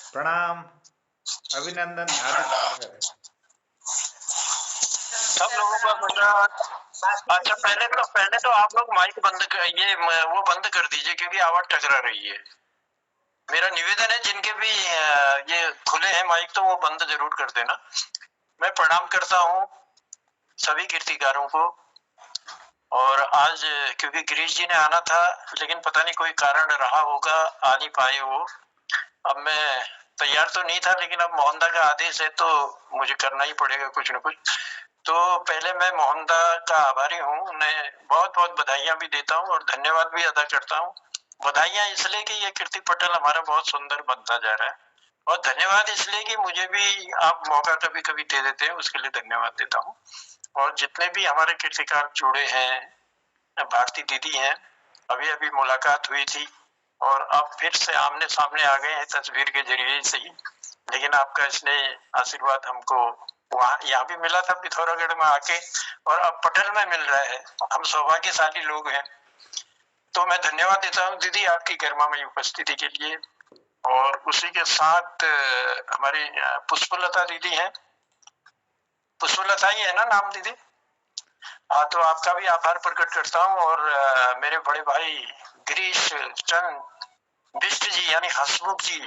प्रणाम, अभिनंदन, हार्दिक स्वागत है। सब लोगों का मेरा अच्छा पहले तो आप लोग माइक बंद कर वो बंद कर दीजिए क्योंकि आवाज टकरा रही है। मेरा निवेदन है जिनके भी ये खुले हैं माइक तो वो बंद जरूर कर देना। मैं प्रणाम करता हूँ सभी कीर्तिकारों को। और आज क्योंकि गिरीश जी ने आना था लेकिन पता नहीं कोई कारण रहा होगा, आ नहीं पाए वो। अब मैं तैयार तो नहीं था लेकिन अब मोहनदा का आदेश है तो मुझे करना ही पड़ेगा कुछ न कुछ। तो पहले मैं मोहनदा का आभारी हूँ, उन्हें बहुत बहुत बधाइयां भी देता हूँ और धन्यवाद भी अदा करता हूँ। बधाइयां इसलिए कि ये कीर्ति पटल हमारा बहुत सुंदर बनता जा रहा है, और धन्यवाद इसलिए कि मुझे भी आप मौका कभी कभी दे देते हैं, उसके लिए धन्यवाद देता हूँ। और जितने भी हमारे कीर्तिकार जुड़े हैं, भारती दीदी हैं, अभी अभी मुलाकात हुई थी और अब फिर से आमने सामने आ गए हैं तस्वीर के जरिए से ही। लेकिन आपका स्नेह आशीर्वाद हमको वहाँ यहाँ भी मिला था पिथौरागढ़ में आके, और अब पटल में मिल रहा है। हम सौभाग्यशाली लोग हैं। तो मैं धन्यवाद देता हूँ दीदी आपकी गरिमामयी उपस्थिति के लिए। और उसी के साथ हमारी पुष्पलता दीदी हैं। पुष्पलता ही है ना नाम दीदी? हाँ, तो आपका भी आभार प्रकट करता हूँ। और मेरे बड़े भाई गिरीश चंद बिष्ट जी यानी हसमुख जी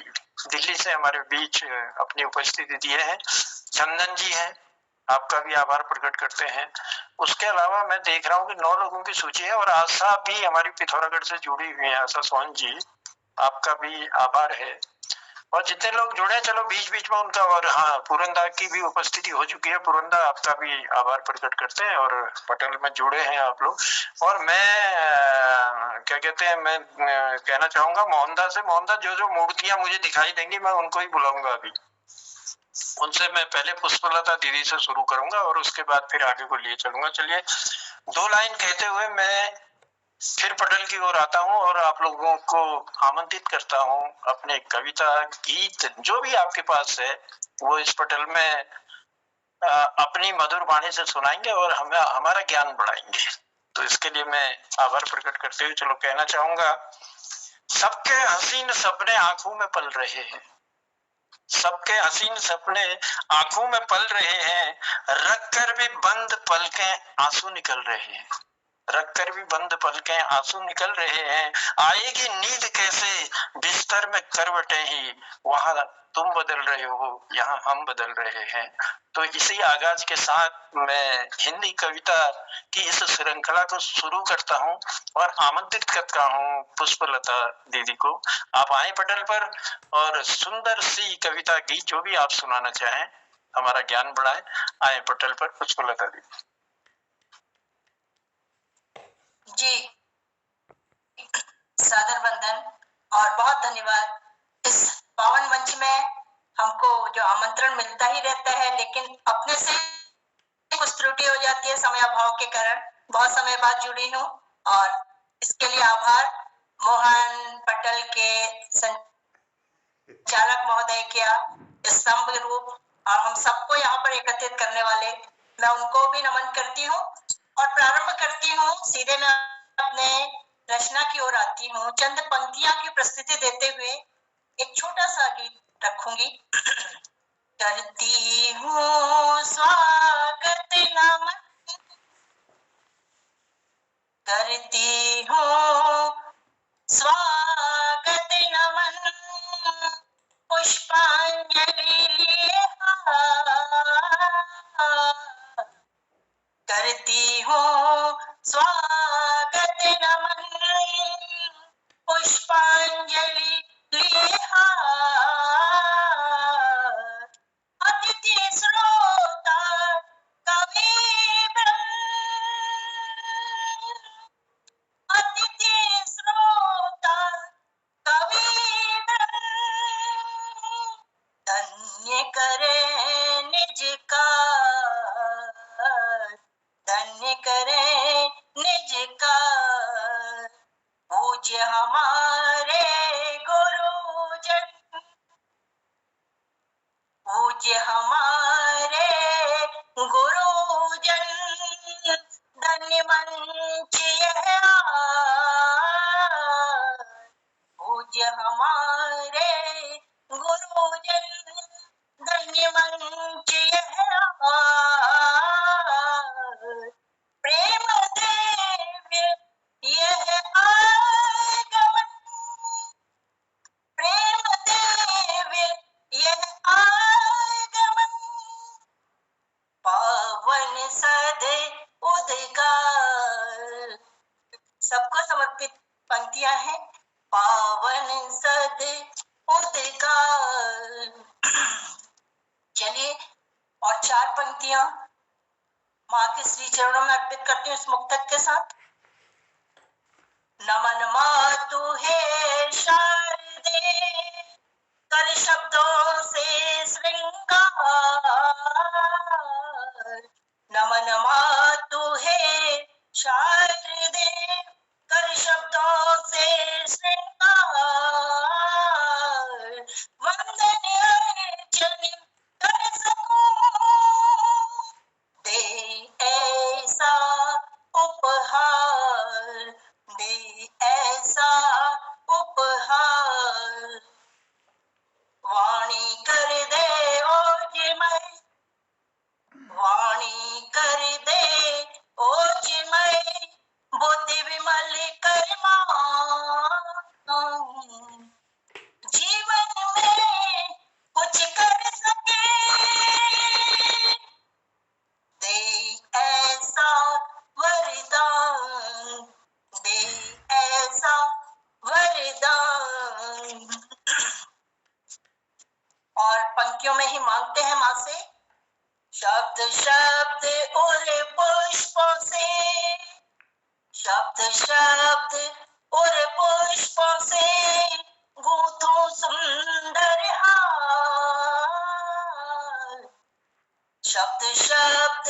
दिल्ली से हमारे बीच अपनी उपस्थिति दिए हैं। चंदन जी हैं, आपका भी आभार प्रकट करते हैं। उसके अलावा मैं देख रहा हूँ कि 9 लोगों की सूची है और आशा भी हमारी पिथौरागढ़ से जुड़ी हुई है। आशा सोहन जी, आपका भी आभार है। और जितने लोग जुड़े चलो बीच बीच में उनका, और हाँ पुरंदा की भी उपस्थिति हो चुकी है। पुरंदा आपका भी आभार प्रकट करते हैं और पटल में जुड़े हैं आप लोग। और मैं क्या कहते हैं, मैं कहना चाहूंगा मोहनदा से, मोहनदा जो जो मूर्तियां मुझे दिखाई देंगी मैं उनको ही बुलाऊंगा अभी। उनसे मैं पहले पुष्पलता दीदी से शुरू करूंगा और उसके बाद फिर आगे को लिए चलूंगा। चलिए 2 लाइन कहते हुए मैं फिर पटल की ओर आता हूँ और आप लोगों को आमंत्रित करता हूँ अपने कविता गीत जो भी आपके पास है वो इस पटल में अपनी मधुर वाणी से सुनाएंगे और हमें हमारा ज्ञान बढ़ाएंगे। तो इसके लिए मैं आभार प्रकट करते हुए चलो कहना चाहूंगा, सबके हसीन सपने आंखों में पल रहे हैं, सबके हसीन सपने आंखों में पल रहे हैं, रख कर भी बंद पलकें आंसू निकल रहे हैं, रख कर भी बंद पलकें आंसू निकल रहे हैं। आएगी नींद कैसे बिस्तर में करवटें ही, वहां तुम बदल रहे हो यहाँ हम बदल रहे हैं। तो इसी आगाज के साथ मैं हिंदी कविता की इस श्रृंखला को शुरू करता हूँ और आमंत्रित करता हूँ पुष्पलता दीदी को। आप आए पटल पर और सुंदर सी कविता गीत जो भी आप सुनाना चाहें, हमारा ज्ञान बढ़ाए। आए पटल पर पुष्पलता दीदी जी। सादर वंदन और बहुत धन्यवाद। इस पावन मंच में हमको जो आमंत्रण मिलता ही रहता है, लेकिन अपने से कुछ त्रुटि हो जाती है समय अभाव के कारण। बहुत समय बाद जुड़ी हूँ और इसके लिए आभार मोहन पटल के संचालक महोदय किया, स्तंभ रूप और हम सबको यहाँ पर एकत्रित करने वाले, मैं उनको भी नमन करती हूँ। और प्रारंभ करती हूँ सीधे मैं अपने रचना की ओर आती हूँ। चंद पंक्तियां की प्रस्तुति देते हुए एक छोटा सा गीत रखूंगी। करती हूँ स्वागत नमन, करती हूँ स्वागत नमन, पुष्पांजलि लिए करती हूँ स्वागत नमन, पुष्पांजलि लिए अतिथि श्रोता कवि अतिथि श्रोता कवि धन्य पंक्तियां माँ के श्री चरणों में अर्पित करती हूँ इस मुक्तक के साथ। नमन मातु है शारदे, कर शब्दों से श्रृंगार। नमन मातु है शारदे, कर शब्दों से श्रृंगार। वंदन अर्चन कर सकूं, दे ऐसा उपहार, दे ऐसा उपहार। वाणी कर दे ओजमय, वाणी कर दे ओजमय, बुद्धि विमल कर मान। जीवन में कुछ कर सके, दे ऐसा वरदान, दे ऐसा वरदान। और पंक्तियों में ही मांगते हैं माँ से, शब्द शब्द और पुष्पों से, शब्द शब्द और पुष्पों से गूंथूं सुंदर हार। शब्द शब्द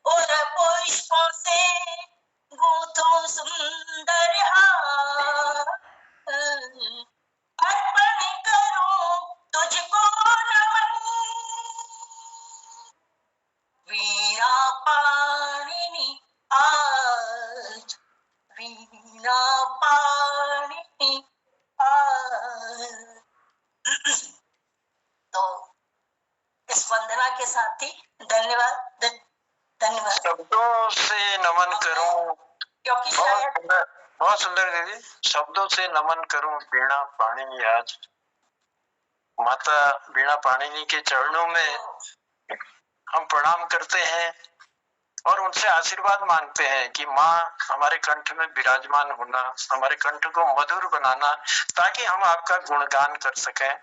और पुष्पों से गूंथूं सुंदर हार। अर्पण करूं तुझको नमन, वीणा पाणिनि आज, वीणा पाणिनि आज। तो इस वंदना के साथ ही धन्यवाद, धन्यवाद। शब्दों से नमन करूं, क्योंकि शायद बहुत सुंदर दीदी। शब्दों से नमन करूं वीणा पाणिनि आज। माता वीणा पाणिनि के चरणों में हम प्रणाम करते हैं और उनसे आशीर्वाद मांगते हैं कि माँ हमारे कंठ में विराजमान होना, हमारे कंठ को मधुर बनाना, ताकि हम आपका गुणगान कर सकें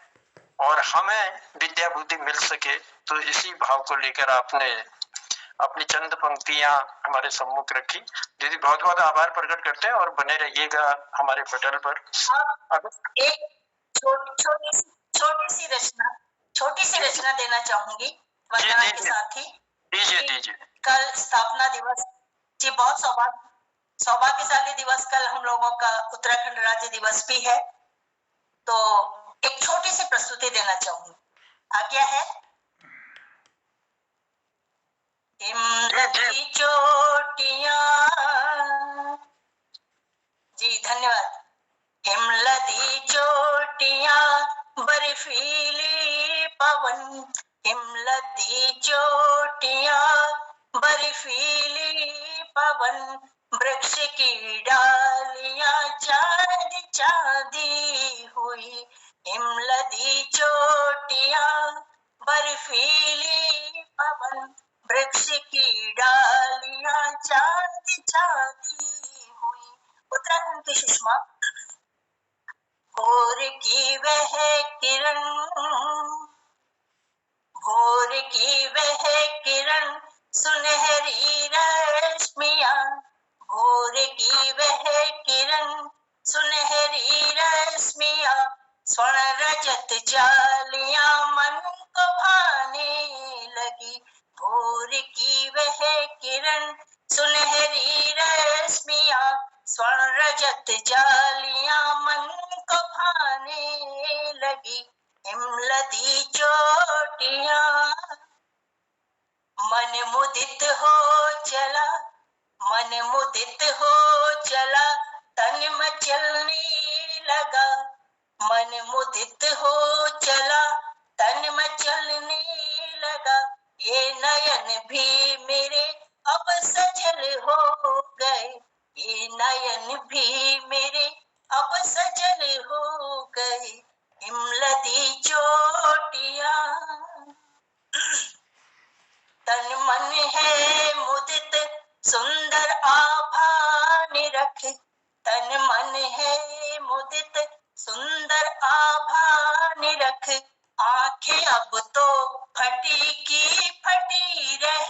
और हमें विद्या बुद्धि मिल सके। तो इसी भाव को लेकर आपने अपनी चंद पंक्तियां हमारे सम्मुख रखी। दीदी बहुत बहुत आभार प्रकट करते हैं और बने रहिएगा हमारे पटल पर। अब एक छोटी सी रचना देना चाहूंगी वंदना के साथ ही। दीजिए। कल स्थापना दिवस जी, बहुत सौभाग्यशाली दिवस कल हम लोगों का उत्तराखंड राज्य दिवस भी है। तो एक छोटी सी प्रस्तुति देना चाहूंगी, आज्ञा है। हिमलती चोटियां, जी धन्यवाद। हिमलती चोटियां बर्फीली पवन, हिमलती चोटियां बर्फीली पवन, वृक्ष की डालियां चांदी चांदी हुई। हिमलती चोटियां बर्फीली पवन, वृक्ष की डालियां चांदी चांदी हुई। उत्तराखंड की सुषमा। भोर की वह किरण, भोर की वह किरण सुनहरी रश्मियां, भोर की वह किरण सुनहरी रश्मियां, स्वर्ण रजत जालियां मन को भाने लगी। भोर की वह किरण सुनहरी रश्मियां, स्वर्ण रजत जालियां मन को भाने लगी। हिमलती चोटियां, मन मुदित हो चला, मन मुदित हो चला, तन मचलने लगा। मन मुदित हो चला, तन मचलने लगा। ये नयन भी मेरे अब सजल हो गए, ये नयन भी मेरे अब सजल हो गए। हिमलती चोटियां, तन मन है मुदित सुंदर आभा निरख, तन मन है मुदित सुंदर आभा निरख। आंखें अब तो फटी की फटी रह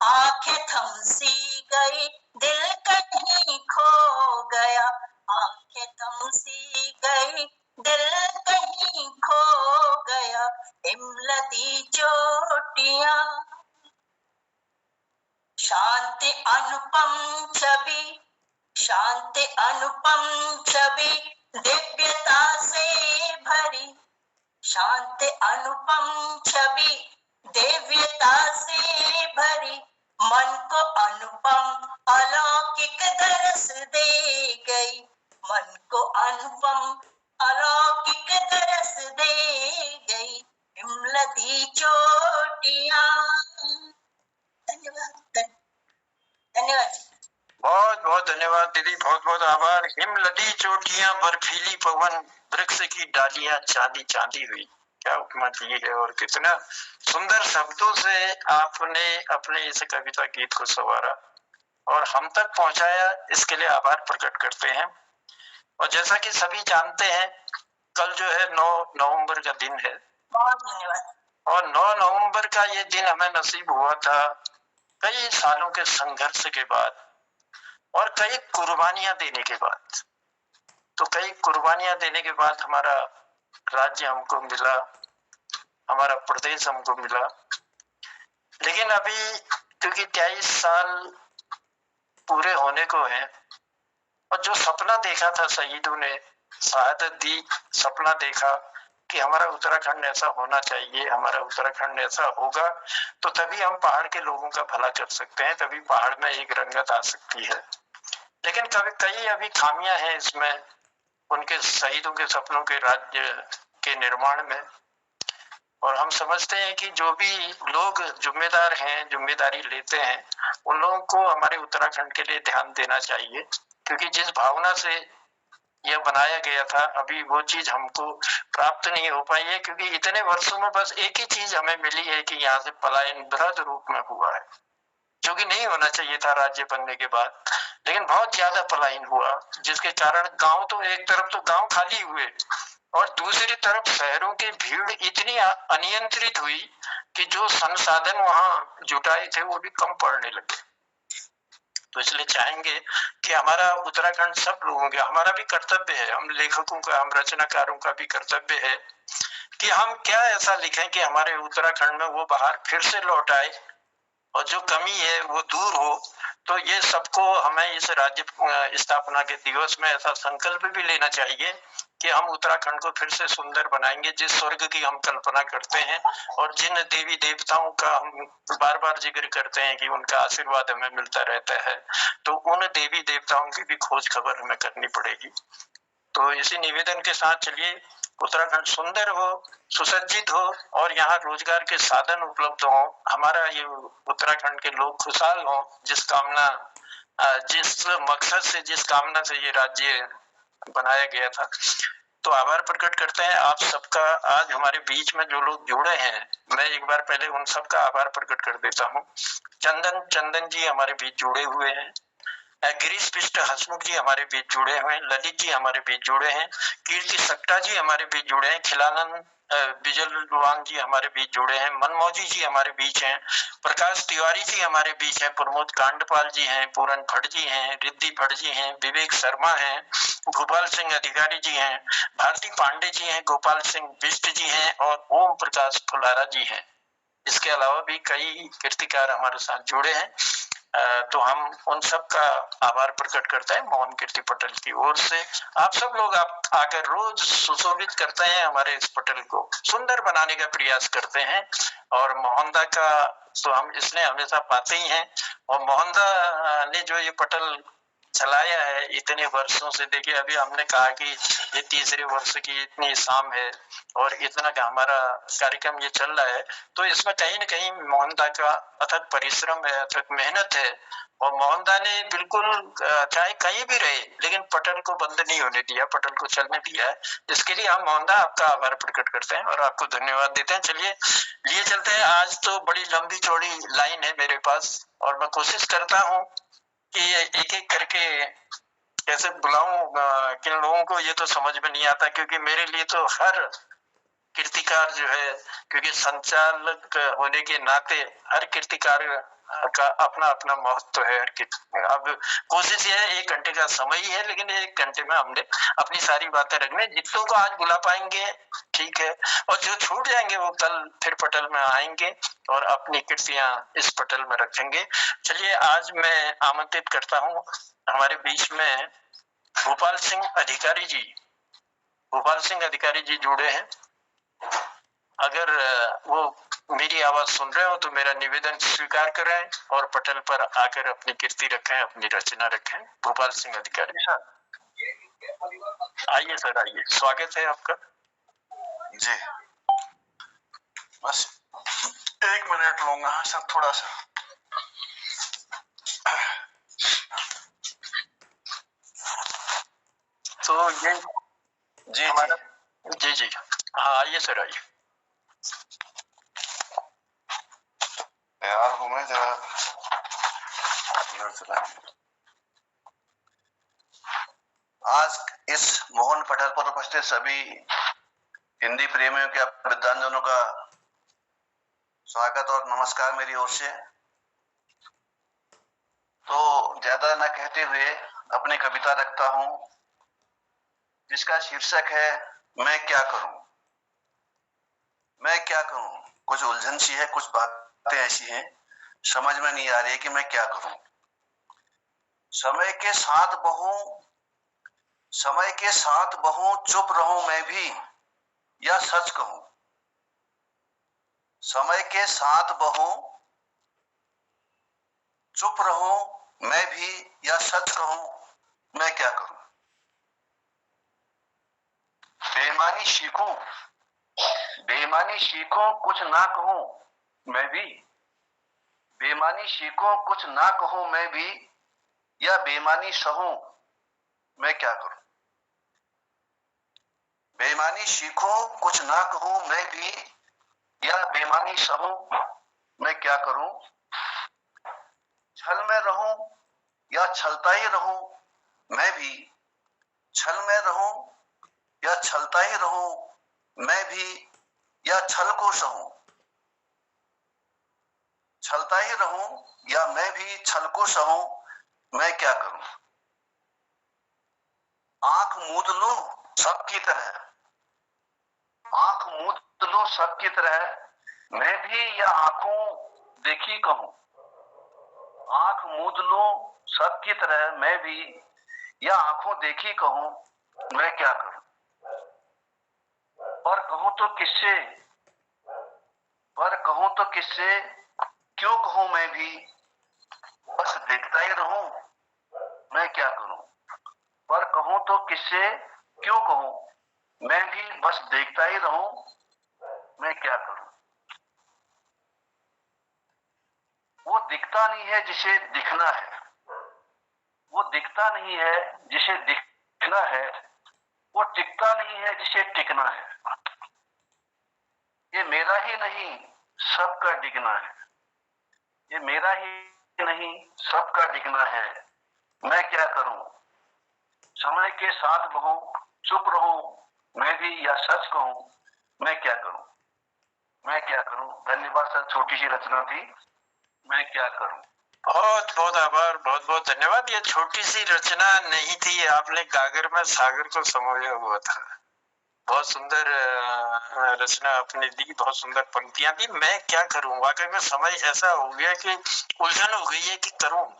आंखें थम सी गई, दिल कहीं खो गया, आंखें थम सी गई, दिल कहीं खो गया, हिमलती चोटियां, शांति अनुपम छवि, शांति अनुपम छवि, दिव्यता से भरी, शांति अनुपम छवि, दिव्यता से भरी, मन को अनुपम अलौकिक दरस दे गई, मन को अनुपम अलौकिक दरस दे गई, हिमलती चोटियां। धन्यवाद, धन्यवाद। बहुत बहुत धन्यवाद दीदी, बहुत बहुत आभार। हिमलती चोटियां, बर्फीली पवन, वृक्ष की डालियां चांदी चांदी हुई, क्या उपमा दी है और कितना सुंदर शब्दों से आपने अपने इस कविता गीत को संवारा और हम तक पहुंचाया, इसके लिए आभार प्रकट करते हैं। और जैसा कि सभी जानते हैं, कल जो है 9 नवंबर का दिन है, बहुत धन्यवाद। और 9 नवंबर का ये दिन हमें नसीब हुआ था कई सालों के संघर्ष के बाद और कई कुर्बानियां देने के बाद। तो कई कुर्बानियां देने के बाद हमारा राज्य हमको मिला, हमारा प्रदेश हमको मिला। लेकिन अभी क्योंकि 23 साल पूरे होने को हैं, और जो सपना देखा था शहीदों ने, शहादत दी, सपना देखा कि हमारा उत्तराखंड ऐसा होना चाहिए, हमारा उत्तराखंड ऐसा होगा तो तभी हम पहाड़ के लोगों का भला कर सकते हैं, तभी पहाड़ में एक रंगत आ सकती है। लेकिन कई अभी खामियां हैं इसमें, उनके शहीदों के सपनों के राज्य के निर्माण में। और हम समझते हैं कि जो भी लोग जिम्मेदार हैं, जिम्मेदारी लेते हैं, उन लोगों को हमारे उत्तराखंड के लिए ध्यान देना चाहिए, क्योंकि जिस भावना से यह बनाया गया था अभी वो चीज हमको प्राप्त नहीं हो पाई है, क्योंकि इतने वर्षों में बस एक ही चीज हमें मिली है कि यहाँ से पलायन बृहद रूप में हुआ है, जो कि नहीं होना चाहिए था राज्य बनने के बाद। लेकिन बहुत ज्यादा पलायन हुआ, जिसके कारण गांव तो एक तरफ तो गांव खाली हुए और दूसरी तरफ शहरों की भीड़ इतनी अनियंत्रित हुई कि जो संसाधन वहां जुटाए थे वो भी कम पड़ने लगे। तो इसलिए चाहेंगे कि हमारा उत्तराखंड सब लोगों का, हमारा भी कर्तव्य है, हम लेखकों का, हम रचनाकारों का भी कर्तव्य है कि हम क्या ऐसा लिखें कि हमारे उत्तराखंड में वो बहार फिर से लौट आए और जो कमी है वो दूर हो। तो ये सबको हमें इस राज्य स्थापना के दिवस में ऐसा संकल्प भी लेना चाहिए कि हम उत्तराखंड को फिर से सुंदर बनाएंगे, जिस स्वर्ग की हम कल्पना करते हैं और जिन देवी देवताओं का हम बार बार जिक्र करते हैं कि उनका आशीर्वाद हमें मिलता रहता है, तो उन देवी देवताओं की भी खोज खबर हमें करनी पड़ेगी। तो इसी निवेदन के साथ चलिए, उत्तराखंड सुंदर हो, सुसज्जित हो और यहाँ रोजगार के साधन उपलब्ध हो, हमारा ये उत्तराखंड के लोग खुशहाल हो, जिस मकसद से, जिस कामना से ये राज्य बनाया गया था। तो आभार प्रकट करते हैं आप सबका। आज हमारे बीच में जो लोग जुड़े हैं, मैं एक बार पहले उन सबका आभार प्रकट कर देता हूँ। चंदन जी हमारे बीच जुड़े हुए हैं, गिरीश पिष्ट हसमुख जी हमारे बीच जुड़े हुए हैं, ललित जी हमारे बीच जुड़े हैं, कीर्ति सक्टा जी हमारे बीच जुड़े हैं, खिलानंद बिजलवान जी हमारे बीच जुड़े हैं, मनमौजी जी हमारे बीच हैं, प्रकाश तिवारी जी हमारे बीच हैं, प्रमोद कांडपाल जी हैं, पूरन भट्ट जी हैं, रिद्धि भट्ट जी हैं, विवेक शर्मा हैं, गोपाल सिंह अधिकारी जी हैं, भारती पांडे जी हैं, गोपाल सिंह बिष्ट जी हैं और ओम प्रकाश फुलारा जी हैं। इसके अलावा भी कई कीर्तिकार हमारे साथ जुड़े हैं। तो हम उन सब का आभार प्रकट करते हैं मोहन कीर्ति पटेल की ओर से। आप सब लोग आप आकर रोज सुशोभित करते हैं, हमारे इस पटेल को सुंदर बनाने का प्रयास करते हैं। और मोहनदा का तो हम इसलिए हमेशा पाते ही हैं, और मोहनदा ने जो ये पटेल चलाया है इतने वर्षों से, देखिए अभी हमने कहा कि ये तीसरे वर्ष की इतनी शाम है और इतना का हमारा कार्यक्रम ये चल रहा है, तो इसमें कहीं न कहीं मोहनदा का अथक परिश्रम है, अथक मेहनत है। और मोहनदा ने बिल्कुल चाहे कहीं भी रहे लेकिन पटेल को बंद नहीं होने दिया, पटेल को चलने दिया है। इसके लिए हम मोहनदा आपका आभार प्रकट करते हैं और आपको धन्यवाद देते हैं। चलिए लिए चलते हैं। आज तो बड़ी लंबी चौड़ी लाइन है मेरे पास और मैं कोशिश करता हूँ कि एक एक करके कैसे बुलाऊं किन लोगों को, ये तो समझ में नहीं आता, क्योंकि मेरे लिए तो हर कीर्तिकार जो है, क्योंकि संचालक होने के नाते हर कीर्तिकार का अपना अपना महत्व है। अब कोशिश ये है 1 घंटे का समय ही है, लेकिन 1 घंटे में हमने अपनी सारी बातें रखने, जितनों को आज बुला पाएंगे ठीक है, और जो छूट जाएंगे वो कल फिर पटल में आएंगे और अपनी कृतियां इस पटल में रखेंगे। चलिए आज मैं आमंत्रित करता हूँ हमारे बीच में भोपाल सिंह अधिकारी जी। भोपाल सिंह अधिकारी जी जुड़े हैं। अगर वो मेरी आवाज सुन रहे हो तो मेरा निवेदन स्वीकार करें और पटल पर आकर अपनी कीर्ति रखें, अपनी रचना रखें। भोपाल सिंह अधिकारी सर, आइए सर, आइए, स्वागत है आपका जी। बस 1 मिनट लूंगा सर, थोड़ा सा। तो ये जी जी जी, हाँ आइए सर, आइए। तैयार हूं मैं, जरा आज इस मोहन पटल पर उपस्थित सभी हिंदी प्रेमियों के विद्वानजनों का स्वागत और नमस्कार मेरी ओर से। तो ज्यादा न कहते हुए अपनी कविता रखता हूं, जिसका शीर्षक है मैं क्या करूं। मैं क्या करूं, कुछ उलझन सी है, कुछ बातें ऐसी हैं समझ में नहीं आ रही है कि मैं क्या करूं। समय के साथ बहूं चुप रहूं मैं भी या सच कहूं। समय के साथ बहूं चुप रहूं मैं भी या सच कहूं, मैं क्या करूं। बेईमानी सीखूं कुछ ना कहूं मैं भी। बेईमानी सीखूं कुछ ना कहूं मैं भी या बेईमानी सहूं, मैं क्या करूं। बेईमानी सीखूं कुछ ना कहूं मैं भी या बेईमानी सहूं, मैं क्या करूं। छल में रहूं या छलता ही रहूं मैं भी। छल में रहूं या छलता ही रहूं मैं भी या छल को सहूं। छलता ही रहूं या मैं भी छल को सहूं, मैं क्या करूं। आंख मूंद लूं सबकी तरह, आंख मूंद लूं सबकी तरह मैं भी या आंखों देखी कहूं। आंख मूंद लूं सबकी तरह मैं भी या आंखों देखी कहूं, मैं क्या करूं। पर कहूं तो किससे क्यों कहूं मैं भी, बस देखता ही रहूं, मैं क्या करूं। पर कहूं तो किससे क्यों कहूं मैं भी बस देखता ही रहूं, मैं क्या करूं। वो दिखता नहीं है जिसे दिखना है, वो दिखता नहीं है जिसे दिखना है, वो टिकता नहीं है जिसे टिकना है। ये मेरा ही नहीं सबका डिगना है, ये मेरा ही नहीं सबका डिगना है, मैं क्या करूं। समय के साथ बहूं चुप रहूं मैं भी या सच कहूं, मैं क्या करूं। मैं क्या करूं। धन्यवाद सर, छोटी सी रचना थी, मैं क्या करूं। बहुत बहुत आभार, बहुत बहुत धन्यवाद। ये छोटी सी रचना नहीं थी, आपने गागर में सागर को समोया हुआ था। बहुत सुंदर रचना आपने दी, बहुत सुंदर पंक्तियां दी। मैं क्या करूं, वाकई में समय ऐसा हो गया कि उलझन हो गई है कि करूं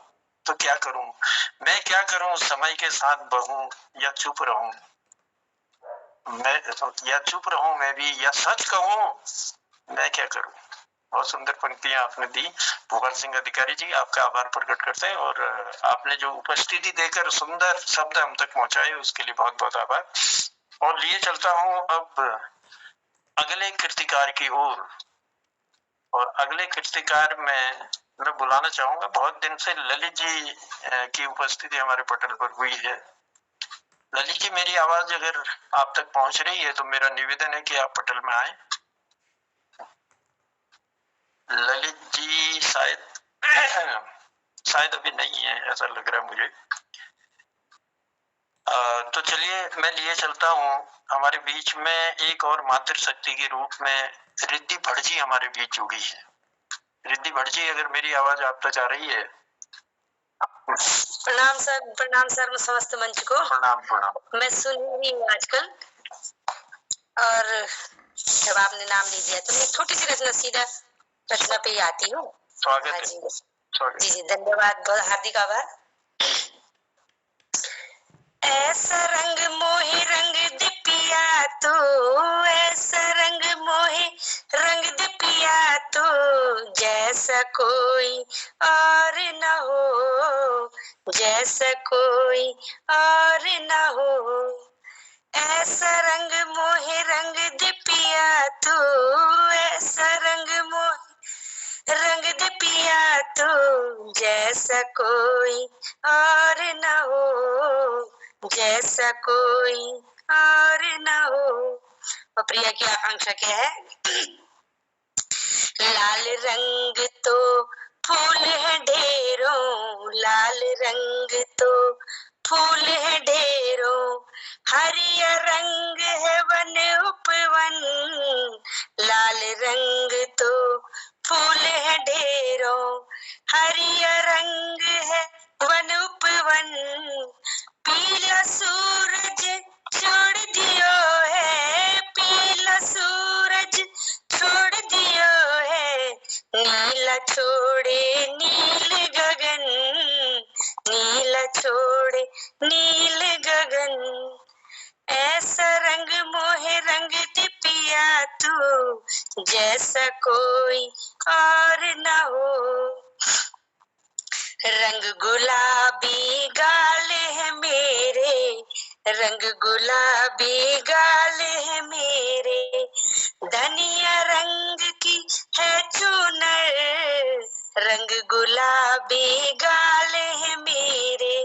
तो क्या करूं। मैं क्या करूं, समय के साथ बहूं या चुप रहूं मैं भी या सच कहूं, मैं क्या करूं। बहुत सुंदर पंक्तियां आपने दी। भोपाल सिंह अधिकारी जी, आपका आभार प्रकट करते हैं और आपने जो उपस्थिति देकर सुंदर शब्द हम तक पहुंचाए उसके लिए बहुत बहुत आभार। और लिए चलता हूं अब अगले कृतिकार की ओर। और अगले कृतिकार में मैं बुलाना चाहूंगा, बहुत दिन से ललित जी की उपस्थिति हमारे पटल पर हुई है। ललित जी, मेरी आवाज अगर आप तक पहुंच रही है तो मेरा निवेदन है कि आप पटल में आए। ललित जी शायद अभी नहीं है, ऐसा लग रहा है मुझे। तो चलिए मैं लिए चलता हूँ हमारे बीच में एक और मातृ शक्ति के रूप में रिद्धि भटजी हमारे बीच जुड़ी है। रिद्धि भट्ट जी, अगर मेरी आवाज आप तक आ रही है? प्रणाम सर समस्त मंच को। प्रणाम प्रणाम। मैं सुन रही हूँ आजकल, और जब आपने नाम ले दिया तो मैं छोटी सी रचना, सीधा रचना पे ही आती हूँ। स्वागत हाँ है। जी स्वागत। जी धन्यवाद, बहुत हार्दिक आभार। ऐसा रंग मोहे रंग दे पिया तो, ऐसा रंग मोहे रंग दे पिया तो, जैसा कोई और न हो, जैसा कोई और न हो। ऐसा रंग मोहे रंग दे पिया तो, ऐसा रंग मोहे रंग दे पिया तो, जैसा कोई और न हो, जैसा कोई और न हो। और प्रिया की आकांक्षा क्या है? लाल रंग तो फूल है ढेरों, लाल रंग तो फूल है ढेरों, हरिया रंग है वन उपवन, लाल रंग तो फूल है ढेरों, हरिया रंग है वन उपवन, पीला सूरज छोड़ दियो है, पीला सूरज छोड़ दियो है, नीला छोड़े नील गगन, नीला छोड़े नील गगन। ऐसा रंग मोहे रंग दे पिया तू, जैसा कोई और न हो। रंग गुलाबी गाल है मेरे, रंग गुलाबी गाल है मेरे, धनिया रंग की है चुनर, रंग गुलाबी गाल है मेरे,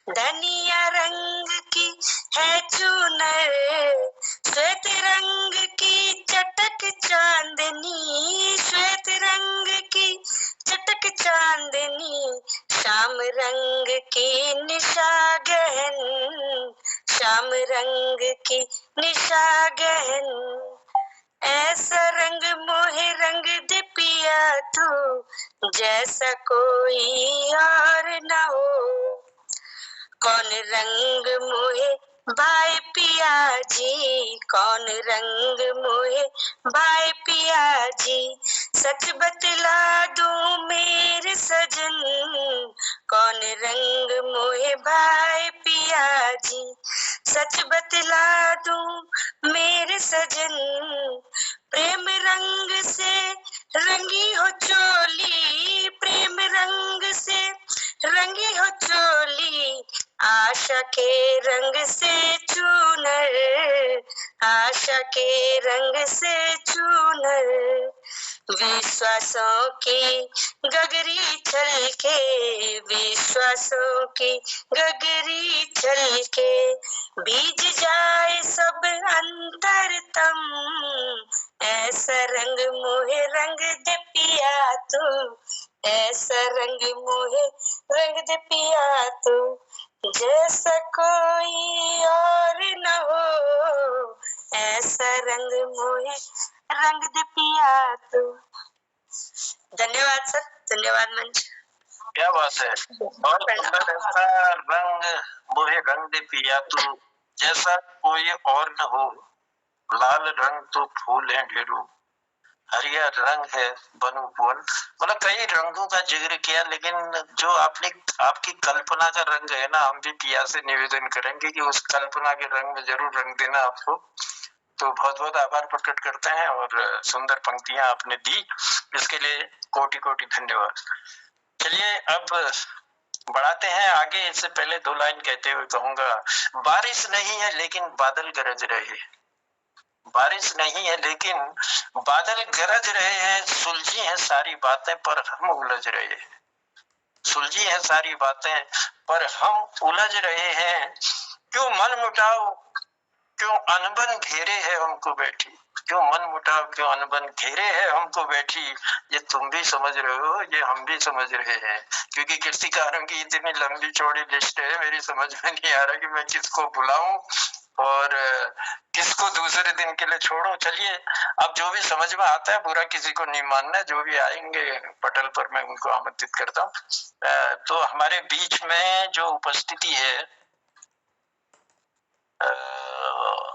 धनिया रंग की है चुनर, श्वेत रंग की चटक चांदनी, श्वेत रंग की चटक चांदनी, श्याम रंग की निशा गहन, श्याम रंग की निशा गहन। ऐसा रंग मोहे रंग दे पिया तू, जैसा कोई और न हो। कौन रंग मोहे भाई पिया जी, कौन रंग मोहे भाई पिया जी, सच बतला दूं मेरे सजन, कौन रंग मोहे भाई पिया जी, सच बतला दूं मेरे सजन, प्रेम रंग से रंगी हो चोली, प्रेम रंग से रंगी हो चोली, आशा के रंग से चूनर, आशा के रंग से चूनर, विश्वासों की गगरी छलके, विश्वासों की गगरी छलके, बीज जाए सब अंतरतम, ऐसा रंग मोहे रंग दे पिया तू, ऐसा रंग मोहे रंग दे पिया तू, जैसा कोई और न हो, ऐसा रंग मोहे रंग दे पिया तू। धन्यवाद सर, धन्यवाद मंच। क्या बात है, बहुत सुंदर। ऐसा रंग मोहे रंग दे पिया तू, जैसा कोई और न हो, लाल रंग तो फूल है ढेरों, हरिया रंग है वन उपवन। मतलब कई रंगों का जिक्र किया, लेकिन जो आपने आपकी कल्पना का रंग है ना, हम भी पिया से निवेदन करेंगे कि उस कल्पना के रंग में जरूर रंग देना आपको। तो बहुत बहुत आभार प्रकट करते हैं, और सुंदर पंक्तियां आपने दी, इसके लिए कोटि कोटि धन्यवाद। चलिए अब बढ़ाते हैं आगे। इससे पहले दो लाइन कहते हुए कहूंगा, बारिश नहीं है लेकिन बादल गरज रहे, बारिश नहीं है लेकिन बादल गरज रहे हैं, सुलझी हैं सारी बातें पर हम उलझ रहे हैं, सुलझी हैं सारी बातें पर हम उलझ रहे हैं, क्यों मन मुटाव क्यों अनबन घेरे है हमको बैठी, क्यों मन मुटाव क्यों अनबन घेरे है हमको बैठी, ये तुम भी समझ रहे हो, ये हम भी समझ रहे हैं। क्योंकि कृतिकारों की इतनी लंबी चौड़ी लिस्ट है, मेरी समझ में नहीं आ रहा कि मैं किसको बुलाऊं, और किसको दूसरे दिन के लिए छोड़ो। चलिए, अब जो भी समझ में आता है, बुरा किसी को नहीं मानना। जो भी आएंगे पटल पर मैं उनको आमंत्रित करता हूँ। तो हमारे बीच में जो उपस्थिति है,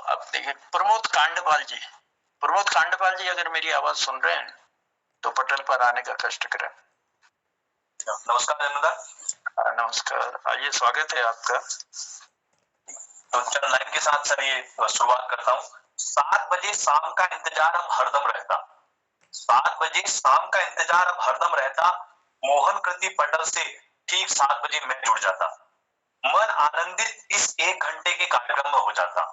अब देखिए, प्रमोद कांडपाल जी। प्रमोद कांडपाल जी, अगर मेरी आवाज सुन रहे हैं तो पटल पर आने का कष्ट करें। नमस्कार। नमस्कार, आइए, स्वागत है आपका। तो चल लाइन के साथ सर ये शुरुआत करता हूँ। 7 बजे शाम का इंतजार अब हरदम रहता, 7 बजे शाम का इंतजार अब हरदम रहता, मोहन कृति पटल से ठीक 7 बजे मैं जुड़ जाता। मन आनंदित इस 1 घंटे के कार्यक्रम में हो जाता,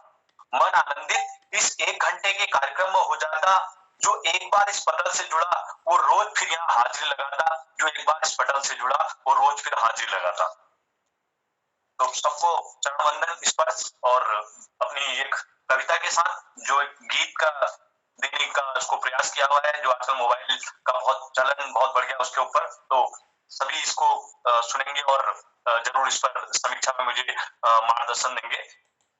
मन आनंदित इस 1 घंटे के कार्यक्रम में हो जाता। जो एक बार इस पटल से जुड़ा वो रोज फिर यहाँ हाजिरी लगाता, जो एक बार इस पटल से जुड़ा वो रोज फिर हाजिरी लगाता। तो सबको चरण वंदन, स्पर्श और अपनी एक कविता के साथ जो एक गीत का देने का उसको प्रयास किया हुआ है, जो आजकल मोबाइल का बहुत चलन बहुत बढ़ गया उसके ऊपर, तो सभी इसको सुनेंगे और जरूर इस पर समीक्षा में मुझे मार्गदर्शन देंगे।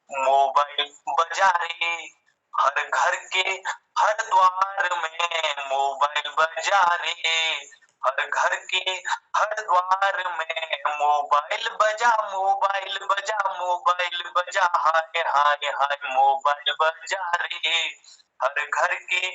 मोबाइल बजा रे हर घर के हर द्वार में, मोबाइल बजा रे हर घर के हर द्वार में, मोबाइल बजा मोबाइल बजा मोबाइल बजा, हाय हाय हाय मोबाइल बजा रे हर घर के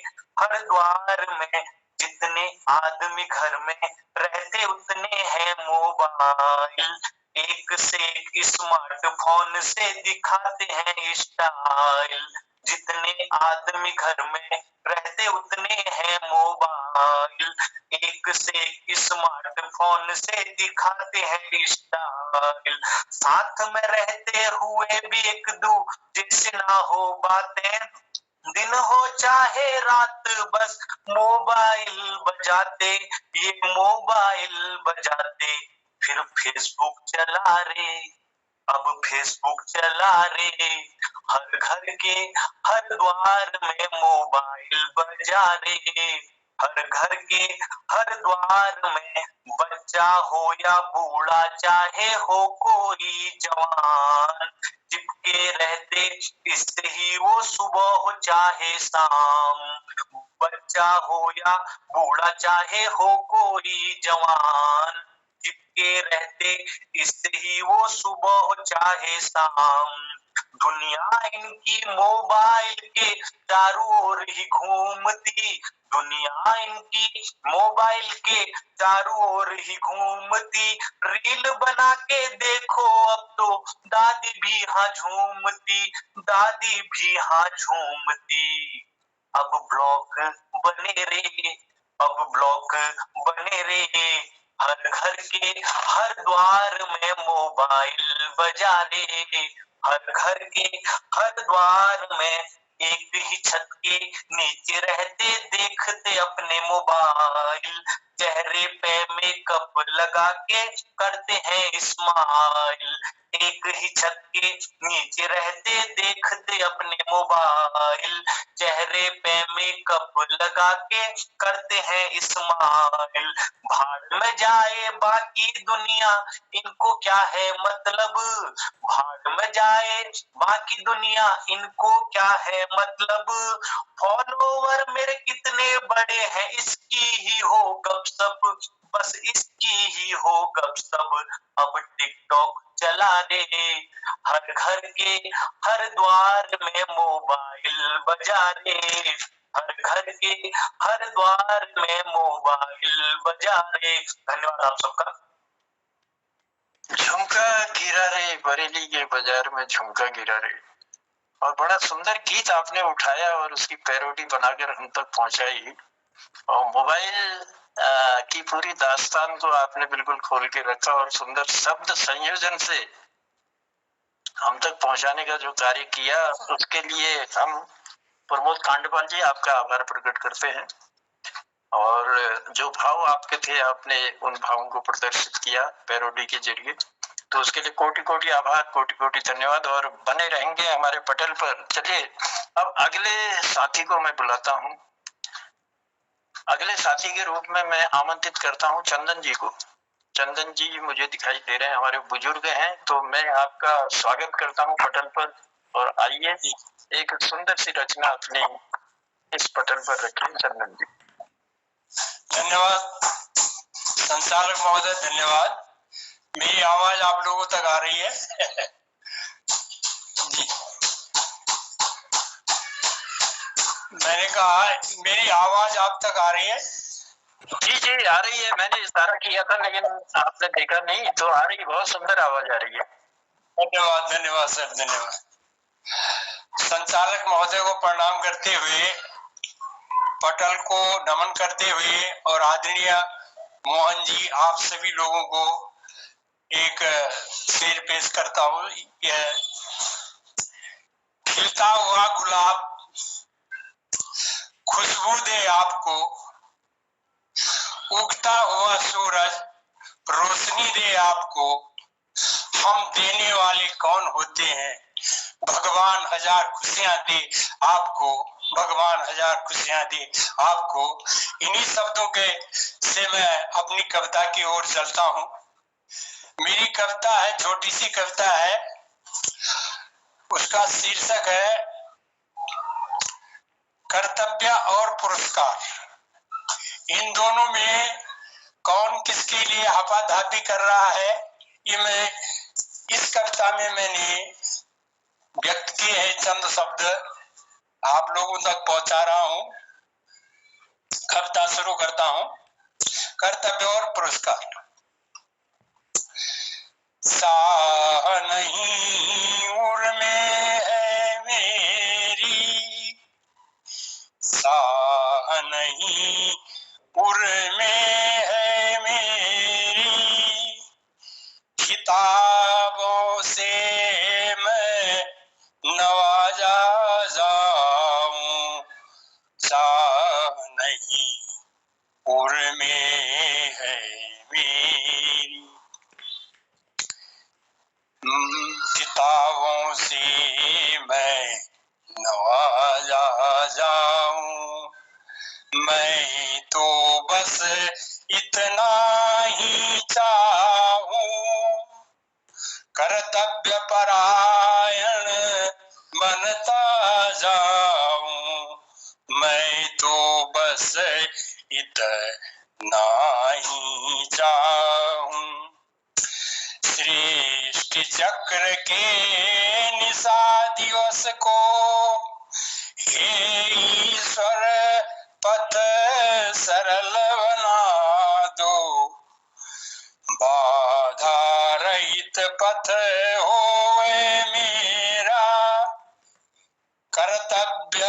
हर द्वार में। जितने आदमी घर में रहते उतने हैं मोबाइल, एक से एक स्मार्टफोन से दिखाते हैं स्टाइल। जितने आदमी घर में रहते उतने हैं मोबाइल, एक से एक स्मार्टफोन से दिखाते हैं स्टाइल। साथ में रहते हुए भी एक दूसरे से ना हो बातें, दिन हो चाहे रात बस मोबाइल बजाते, ये मोबाइल बजाते। फिर फेसबुक चला रे, अब फेसबुक चला रे हर घर के हर द्वार में, मोबाइल बजा रे हर घर के हर द्वार में। बच्चा हो या बूढ़ा चाहे हो कोई जवान, चिपके रहते इससे ही वो सुबह हो चाहे शाम। बच्चा हो या बूढ़ा चाहे हो कोई जवान, चिपके रहते इससे ही वो सुबह हो चाहे शाम। दुनिया इनकी मोबाइल के चारों ओर ही घूमती, दुनिया इनकी मोबाइल के चारों ओर ही घूमती। रील बना के देखो अब तो दादी भी हाँ झूमती, दादी भी हाँ झूमती। अब ब्लॉक बने रे, अब ब्लॉक बने रे हर घर के हर द्वार में, मोबाइल बजा रे हर घर के हर द्वार में। एक ही छत के नीचे रहते देखते अपने मोबाइल, चेहरे पे मेकअप लगा के करते हैं स्माइल। एक ही छत के नीचे रहते देखते अपने मोबाइल, चेहरे पे मेकअप लगा के करते हैं स्माइल। भाड़ में जाए बाकी दुनिया इनको क्या है मतलब, भाड़ में जाए बाकी दुनिया इनको क्या है मतलब। फॉलोवर मेरे कितने बड़े हैं इसकी ही हो गपशप, बस इसकी ही हो गपशप। अब टिकटॉक चला रे हर घर के हर द्वार में, मोबाइल बजा रे हर घर के हर द्वार में, मोबाइल बजा रे। धन्यवाद आप सबका। झुमका गिरा रे बरेली के बाजार में, झुमका गिरा रे। और बड़ा सुंदर गीत आपने उठाया और उसकी पैरोडी बनाकर हम तक पहुंचाई, और मोबाइल की पूरी दास्तान को आपने बिल्कुल खोल के रखा और सुंदर शब्द संयोजन से हम तक पहुंचाने का जो कार्य किया, उसके लिए हम प्रमोद कांडपाल जी आपका आभार प्रकट करते हैं। और जो भाव आपके थे, आपने उन भावों को प्रदर्शित किया पैरोडी के जरिए, तो उसके लिए कोटि कोटि आभार, कोटि कोटि धन्यवाद, और बने रहेंगे हमारे पटल पर। चलिए, अब अगले साथी को मैं बुलाता हूँ। अगले साथी के रूप में मैं आमंत्रित करता हूँ चंदन जी को। चंदन जी मुझे दिखाई दे रहे हैं, हमारे बुजुर्ग हैं, तो मैं आपका स्वागत करता हूँ पटल पर। और आइए एक सुंदर सी रचना अपनी इस पटल पर रखें। चंदन जी। धन्यवाद संचालक महोदय, धन्यवाद। मेरी आवाज आप लोगों तक आ रही है? जी, मैंने कहा मेरी आवाज आप तक आ रही है? जी जी आ रही है। मैंने इशारा किया था लेकिन आपने देखा नहीं, तो आ रही, बहुत सुंदर आवाज आ रही है। धन्यवाद, धन्यवाद सर, धन्यवाद। संचालक महोदय को प्रणाम करते हुए, पटल को नमन करते हुए और आदरणीय मोहन जी आप सभी लोगों को एक शेर पेश करता हूँ। यह खिलता हुआ गुलाब खुशबू दे आपको, उगता हुआ सूरज रोशनी दे आपको, हम देने वाले कौन होते हैं, भगवान हजार खुशियां दे आपको, भगवान हजार खुशियां दे आपको। इन्हीं शब्दों के से मैं अपनी कविता की ओर चलता हूँ। मेरी कविता है, छोटी सी कविता है, उसका शीर्षक है कर्तव्य और पुरस्कार। इन दोनों में कौन किसके लिए हाथापाई कर रहा है, ये मैं इस कविता में मैंने व्यक्त किए हैं चंद शब्द आप लोगों तक पहुंचा रहा हूं। कविता शुरू करता हूं। कर्तव्य और पुरस्कार। साह नहीं उर में है मेरी, साह नहीं उर में है मेरी, किताबों से मैं नवाजा जाऊं, चाह नहीं उर में है मेरी। किताबों से मैं नवाजा जाऊं, मैं तो बस इतना ही चाहूं, कर्तव्य परायण बनता जाऊं, मैं तो बस इतना ही चाहूं। सृष्टि चक्र के निशा दिवस को हे ईश्वर पथ सरल बना दो, बाधा रहित पथ होए मेरा, कर्तव्य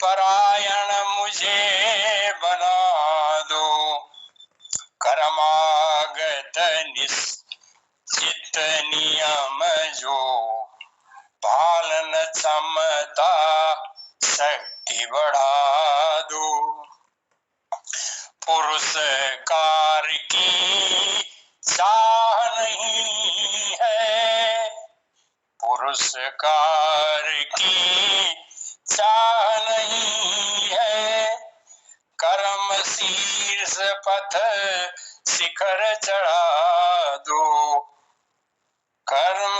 परायण मुझे बना दो, कर्मागत निश्चित नियम जो पालन क्षमता शक्ति बढ़ा दो, पुरस्कार की चाह नहीं है, पुरस्कार की चाह नहीं है, कर्म शीर्ष पथ शिखर चढ़ा दो, कर्म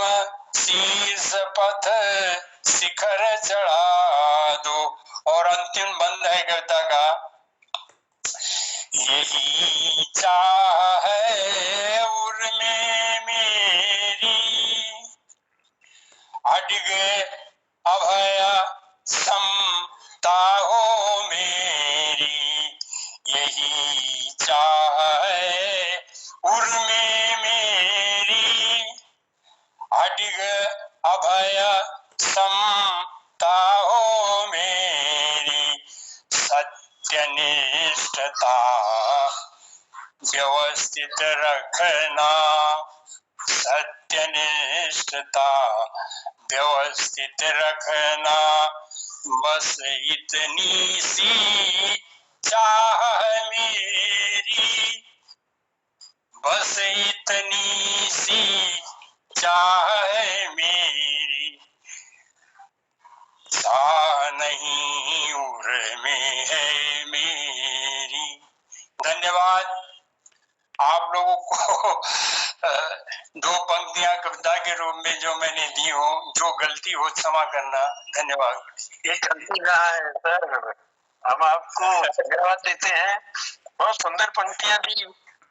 शीर्ष पथ शिखर चढ़ा दो। और अंतिम बंद है कविता का, यही चाह है उर में मेरी, अडिग अभय समता हो मेरी, यही चाह है उर में मेरी, अडिग अभय समता हो मेरी, सत्यनिष्ठता व्यवस्थित रखना, सत्यनिष्ठता व्यवस्थित रखना, बस इतनी सी चाह मेरी, बस इतनी सी चाह मेरी, चाह नहीं उर में है मेरी। धन्यवाद। आप लोग लोगों को दो पंक्तियां कविता के रूप में जो मैंने दी हो, जो गलती हो क्षमा करना। धन्यवाद। ये गलती कहाँ है सर, हम आपको धन्यवाद देते हैं। बहुत सुंदर पंक्तियां दी।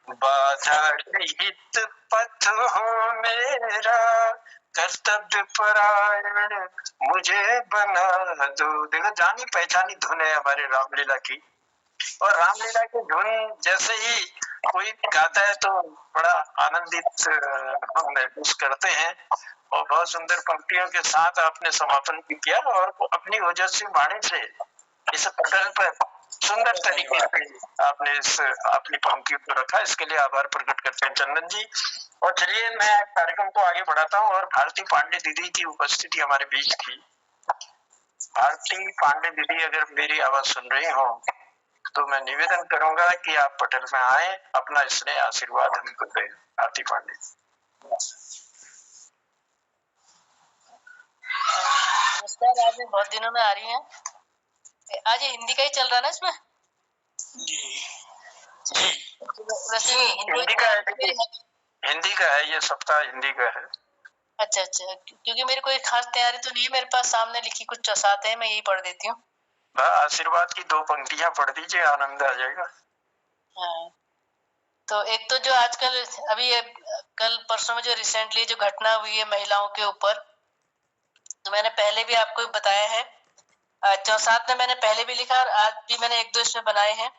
बाधा रहित पथ हो मेरा, कर्तव्य परायण मुझे बना दो। देखो जानी पहचानी धुन है हमारे रामलीला की, और रामलीला की धुन जैसे ही कोई गाता है तो बड़ा आनंदित हम महसूस करते हैं। और बहुत सुंदर पंक्तियों के साथ आपने समापन भी किया, और अपनी ओजस्वी वाणी से इस पटल पर सुंदर तरीके से आपने इस अपनी पंक्तियों को रखा, इसके लिए आभार प्रकट करते हैं चंदन जी। और चलिए मैं कार्यक्रम को आगे बढ़ाता हूँ, और भारती पांडे दीदी की उपस्थिति हमारे बीच थी। भारती पांडे दीदी अगर मेरी आवाज सुन रही हो तो मैं निवेदन करूंगा कि आप पटल में आए, अपना स्नेह आशीर्वाद हमको दें। भारती पांडे। नमस्कार, आज मैं बहुत दिनों में आ रही हैं। आज ये हिंदी का ही चल रहा है ना इसमें? वैसे हिंदी का है, हिंदी का है, ये सप्ताह हिंदी का है। अच्छा अच्छा, क्योंकि मेरी कोई खास तैयारी तो नहीं है, मेरे पास सामने लिखी कुछ चौसात है, मैं यही पढ़ देती हूँ। आशीर्वाद की 2 पंक्तियां पढ़ दीजिए, आनंद आ जाएगा। हाँ, तो एक तो जो आजकल अभी कल परसों में जो रिसेंटली जो घटना हुई है महिलाओं के ऊपर, तो मैंने पहले भी आपको बताया है। चौसात में मैंने पहले भी लिखा और आज भी मैंने 1-2 इसमें बनाए हैं।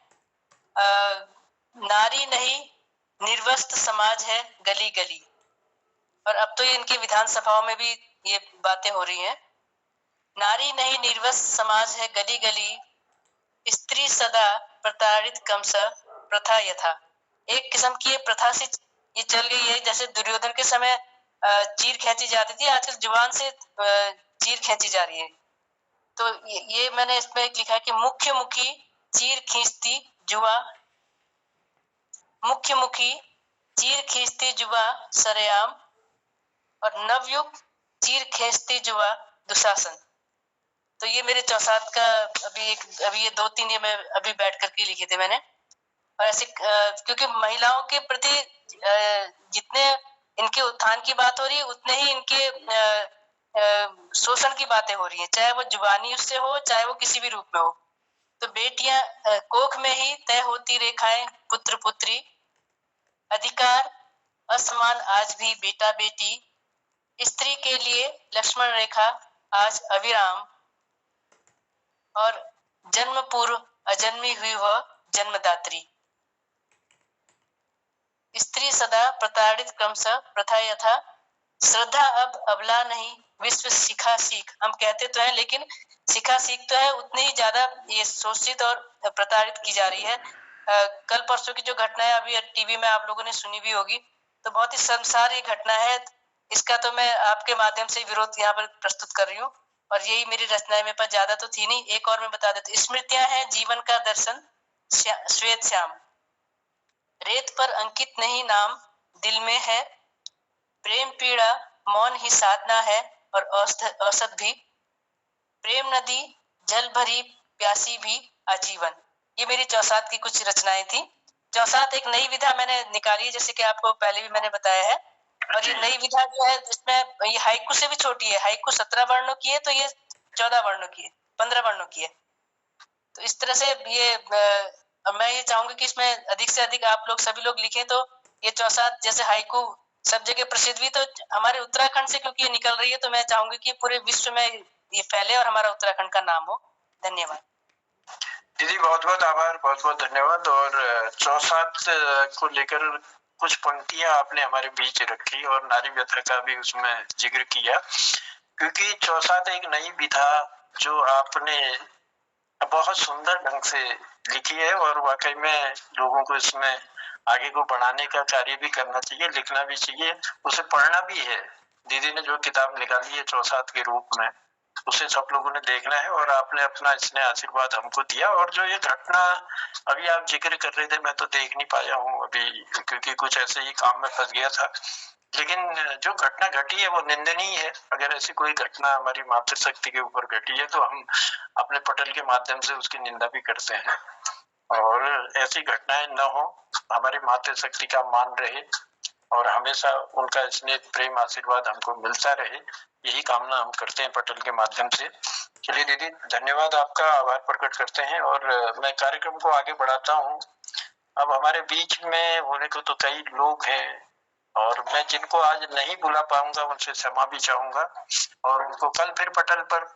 नारी नहीं निर्वस्त्र समाज है गली गली, और अब तो ये इनकी विधानसभाओं में भी ये बातें हो रही हैं। नारी नहीं निर्वस्त्र समाज है गली गली, स्त्री सदा प्रताड़ित कमस प्रथा यथा। एक किस्म की ये प्रथा सी ये चल गई है, जैसे दुर्योधन के समय चीर खींची जाती थी, आजकल जुबान से चीर खींची जा रही है। तो ये मैंने इसमें एक लिखा है कि मुख्य मुखी चीर खींचती जुआ, मुख्य मुखी चीर खींचती जुआ सरेआम, और नवयुग चीर खींचती जुआ दुशासन। तो ये मेरे चौसात का अभी ये 2-3 ये मैं अभी बैठ करके लिखे थे मैंने। और ऐसे क्योंकि महिलाओं के प्रति जितने इनके उत्थान की बात हो रही है, उतने ही इनके शोषण की बातें हो रही है, चाहे वो जुबानी उससे हो, चाहे वो किसी भी रूप में हो। तो बेटियां कोख में ही तय होती रेखाएं पुत्र पुत्री, अधिकार असमान आज भी बेटा बेटी, स्त्री के लिए लक्ष्मण रेखा आज अविराम, और जन्म पूर्व अजन्मी हुई वह जन्मदात्री। स्त्री सदा प्रताड़ित क्रमश प्रथा यथा, श्रद्धा अब अबला नहीं विश्व शिखा सीख। हम कहते तो हैं लेकिन शिखा सीख तो है, उतनी ही ज्यादा ये शोषित और प्रताड़ित की जा रही है। कल परसों की जो घटना है अभी टीवी में आप लोगों ने सुनी भी होगी, तो बहुत ही शर्मसार ये घटना है। इसका तो मैं आपके माध्यम से विरोध यहाँ पर प्रस्तुत कर रही हूँ, और यही मेरी रचना है। मेरे पास ज्यादा तो थी नहीं, एक और मैं बता देती हूँ। स्मृतियां हैं जीवन का दर्शन श्वेत श्याम, रेत पर अंकित नहीं नाम दिल में है, प्रेम पीड़ा मौन ही साधना है और औसत भी, प्रेम नदी जल भरी प्यासी भी आजीवन। ये मेरी चौसात की कुछ रचनाएं थी। चौसात एक नई विधा मैंने निकाली है, जैसे कि आपको पहले भी मैंने बताया है। और ये नई विधा जो है इसमें ये हाइकू से भी छोटी है। हाइकू 17 वर्णों की है, तो ये 14 वर्णों की है, 15 वर्णों की है। तो इस तरह से ये मैं ये चाहूंगी कि इसमें अधिक से अधिक आप लोग सभी लोग लिखें। तो ये चौसात जैसे हाइकू सब जगह प्रसिद्ध हुई, तो हमारे उत्तराखंड से क्योंकि ये निकल रही है, तो मैं चाहूंगी कि पूरे विश्व में ये फैले और हमारा उत्तराखंड का नाम हो। धन्यवाद दीदी, बहुत बहुत आभार, बहुत बहुत धन्यवाद। और चौसात को लेकर कुछ पंक्तियां आपने हमारे बीच रखी और नारी व्यथा का भी उसमें जिक्र किया, क्योंकि चौसात एक नई विधा जो आपने बहुत सुंदर ढंग से लिखी है, और वाकई में लोगों को इसमें आगे को बढ़ाने का कार्य भी करना चाहिए, लिखना भी चाहिए, उसे पढ़ना भी है। दीदी ने जो किताब निकाली है चौसात के रूप में, उसे सब लोगों ने देखना है, और आपने अपना इसने आशीर्वाद हमको दिया। और जो ये घटना अभी आप जिक्र कर रहे थे, मैं तो देख नहीं पाया हूँ अभी, क्योंकि कुछ ऐसे ही काम में फंस गया था, लेकिन जो घटना घटी है वो निंदनीय है। अगर ऐसी कोई घटना हमारी मातृशक्ति के ऊपर घटी है तो हम अपने पटल के माध्यम से उसकी निंदा भी करते हैं। और ऐसी घटनाएं न हो, हमारी मातृ शक्ति का मान रहे और हमेशा उनका स्नेह प्रेम आशीर्वाद हमको मिलता रहे, यही कामना हम करते हैं पटल के माध्यम से। चलिए दीदी, धन्यवाद, आपका आभार प्रकट करते हैं और मैं कार्यक्रम को आगे बढ़ाता हूँ। अब हमारे बीच में होने को तो कई लोग हैं और मैं जिनको आज नहीं बुला पाऊंगा उनसे क्षमा भी चाहूंगा और उनको कल फिर पटल पर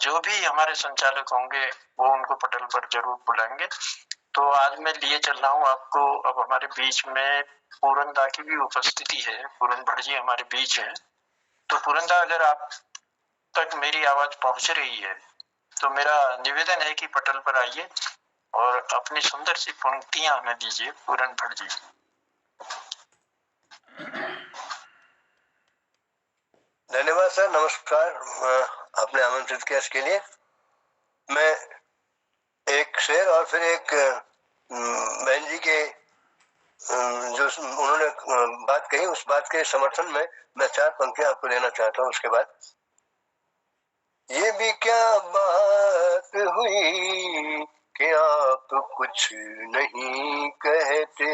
जो भी हमारे संचालक होंगे वो उनको पटल पर जरूर बुलाएंगे। तो आज मैं लिए चल रहा हूँ आपको। अब हमारे बीच में पूरनदा की भी उपस्थिति है, पूरन भट्ट जी हमारे बीच है। तो पूरनदा, अगर आप तक मेरी आवाज पहुंच रही है तो मेरा निवेदन है कि पटल पर आइए और अपनी सुंदर सी पंक्तियां हमें दीजिए। पूरन भट्ट जी। धन्यवाद सर, नमस्कार। आपने आमंत्रित किया इसके लिए। मैं एक शेर और फिर एक बहन जी के जो उन्होंने बात कही उस बात के समर्थन में मैं 4 पंक्तियां आपको देना चाहता हूँ। उसके बाद ये भी क्या बात हुई कि आप कुछ नहीं कहते,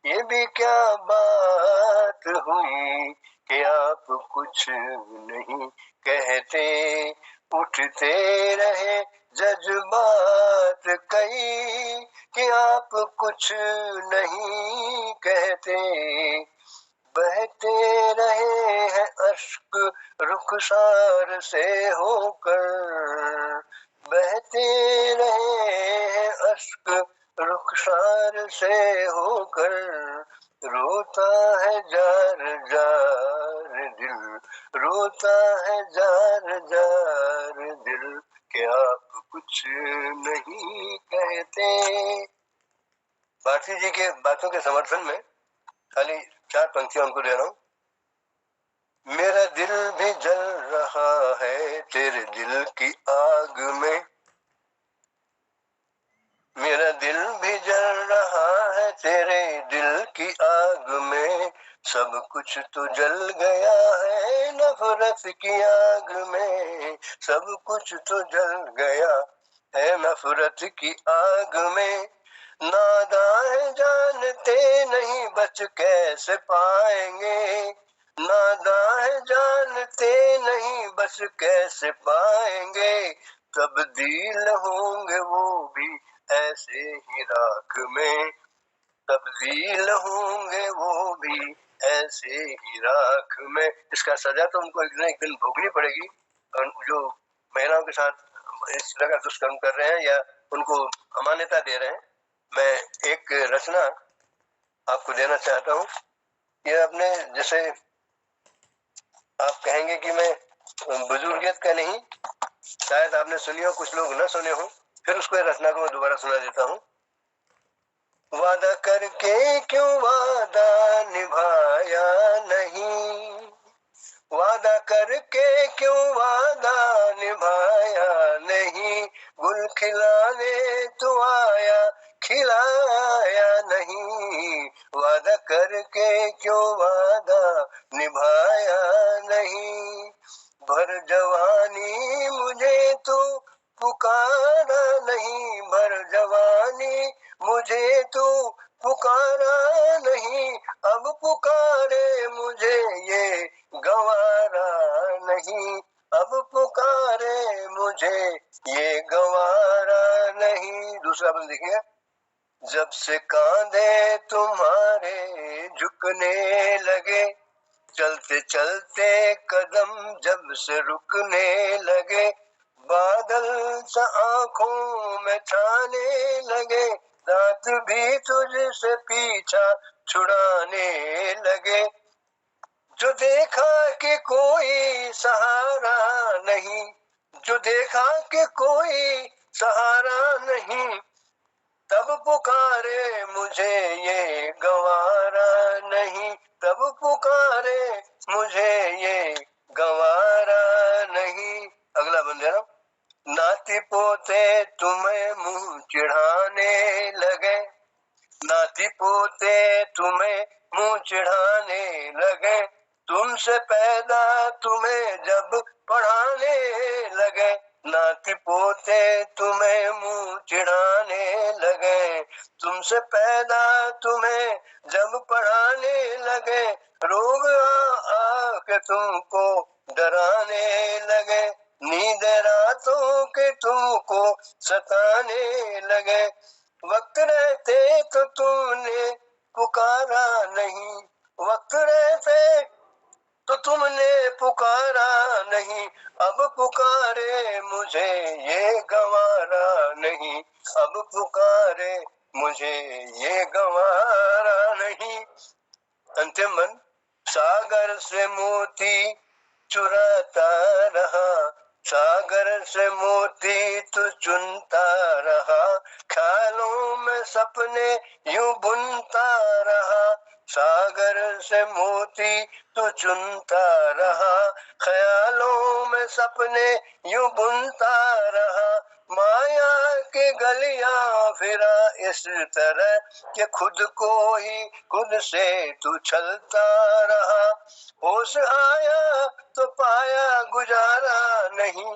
ये भी क्या बात हुई कि आप कुछ नहीं कहते, उठते रहे जज्बात कई कि आप कुछ नहीं कहते, बहते रहे हैं अश्क रुखसार से होकर, बहते रहे हैं अश्क रुखसार से होकर, रोता है जार जार दिल, रोता है जार जार दिल कि आप कुछ नहीं कहते। भारती जी के बातों के समर्थन में खाली 4 पंक्तियां उनको दे रहा हूं। मेरा दिल भी जल रहा है तेरे दिल की आग में, मेरा दिल भी जल रहा है तेरे दिल की आग में, सब कुछ तो जल गया है नफरत की आग में, सब कुछ तो जल गया है नफरत की आग में, नादान जानते नहीं बच कैसे पाएंगे, नादान जानते नहीं बच कैसे पाएंगे, तब्दील होंगे वो भी ऐसे ही राख में, तब्दील होंगे वो भी ऐसे ही राख में। इसका सजा तो उनको एक दिन भोगनी पड़ेगी। और जो महिलाओं के साथ इस तरह का दुष्कर्म कर रहे हैं या उनको अमान्यता दे रहे हैं, मैं एक रचना आपको देना चाहता हूँ। ये अपने जैसे आप कहेंगे कि मैं बुजुर्गियत का नहीं, शायद आपने सुनी हो, कुछ लोग न सुने हो, फिर उसको रचना को मैं दोबारा सुना देता हूँ। वादा करके क्यों वादा निभाया नहीं, वादा करके क्यों वादा निभाया नहीं, गुल खिलाने तू आया खिलाया नहीं, वादा करके क्यों वादा निभाया नहीं, भर जवानी मुझे तू पुकारा नहीं, भर जवानी मुझे तू पुकारा नहीं, अब पुकारे मुझे ये गवारा नहीं, अब पुकारे मुझे ये गवारा नहीं। दूसरा बंद देखिए। जब से कांधे तुम्हारे झुकने लगे, चलते चलते कदम जब से रुकने लगे, बादल सा आंखों में छाने लगे, दांत भी तुझसे पीछा छुड़ाने लगे, जो देखा कि कोई सहारा नहीं, जो देखा कि कोई सहारा नहीं, तब पुकारे मुझे ये गवारा नहीं, तब पुकारे मुझे ये गवारा नहीं। अगला बंदेरा। नाती पोते तुम्हें मुंह चिढ़ाने लगे, नाती पोते तुम्हें मुंह चिढ़ाने लगे, तुमसे पैदा तुम्हें जब पढ़ाने लगे, नाती पोते तुम्हें मुंह चिढ़ाने लगे, तुमसे पैदा तुम्हें जब पढ़ाने लगे, रोग आ के तुमको डराने लगे, नींद रातों के तुमको सताने लगे, वक्त रहते तो तुमने पुकारा नहीं, वक्त रहते तो तुमने पुकारा नहीं, अब पुकारे मुझे ये गंवारा नहीं, अब पुकारे मुझे ये गंवारा नहीं। अंतिम मन, सागर से मोती चुराता रहा, सागर से मोती तू चुनता रहा, ख्यालों में सपने यूं बुनता रहा, सागर से मोती तू चुनता रहा, ख्यालों में सपने यूं बुनता रहा, माया के गलियां फिरा इस तरह कि खुद को ही खुद से तू छलता रहा, होश आया तो पाया गुजारा नहीं,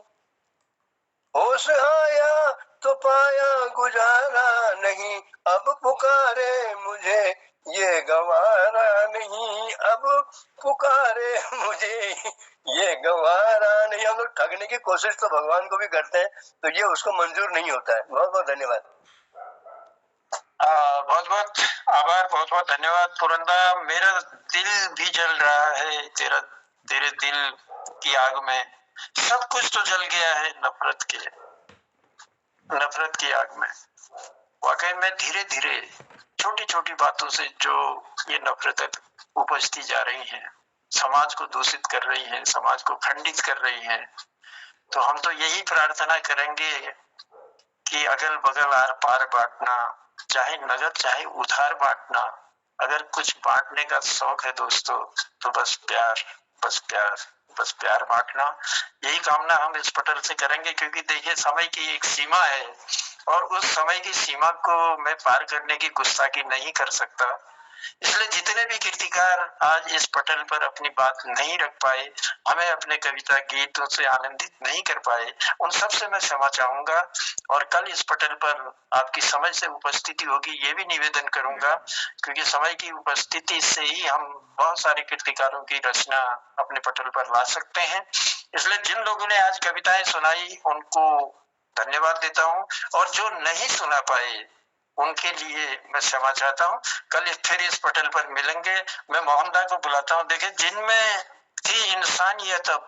होश आया तो पाया गुजारा नहीं, अब पुकारे मुझे ये गंवारा नहीं, अब पुकारे मुझे ये गंवारा नहीं। हम लोग ठगने की कोशिश तो भगवान को भी करते हैं, तो ये उसको मंजूर नहीं होता है। बहुत बहुत धन्यवाद। बहुत बहुत आभार, बहुत बहुत धन्यवाद पुरंदा। मेरा दिल भी जल रहा है तेरे दिल की आग में, सब कुछ तो जल गया है नफरत की आग में। वाकई में धीरे धीरे छोटी छोटी बातों से जो ये नफरत उपजती जा रही है, समाज को दूषित कर रही है, समाज को खंडित कर रही है, तो हम तो यही प्रार्थना करेंगे कि अगल बगल आर पार बांटना, चाहे नगद चाहे उधार बांटना। अगर कुछ बांटने का शौक है दोस्तों, तो बस प्यार, बस प्यार, बस प्यार बांटना। यही कामना हम इस पटल से करेंगे, क्योंकि देखिए समय की एक सीमा है और उस समय की सीमा को मैं पार करने की गुस्ताखी नहीं कर सकता। इसलिए जितने भी कीर्तिकार आज इस पटल पर अपनी बात नहीं रख पाए, हमें अपने कविता गीतों से आनंदित नहीं कर पाए, उन सब से मैं क्षमा चाहूंगा। और कल इस पटल पर आपकी समय से उपस्थिति होगी, ये भी निवेदन करूंगा, क्योंकि समय की उपस्थिति से ही हम बहुत सारे कीर्तिकारों की रचना अपने पटल पर ला सकते हैं। इसलिए जिन लोगों ने आज कविताएं सुनाई उनको धन्यवाद देता हूँ, और जो नहीं सुना पाए उनके लिए मैं क्षमा चाहता हूँ। कल फिर इस पटल पर मिलेंगे। मैं मोहनदा को बुलाता हूँ। देखे, जिनमें थी इंसानियत अब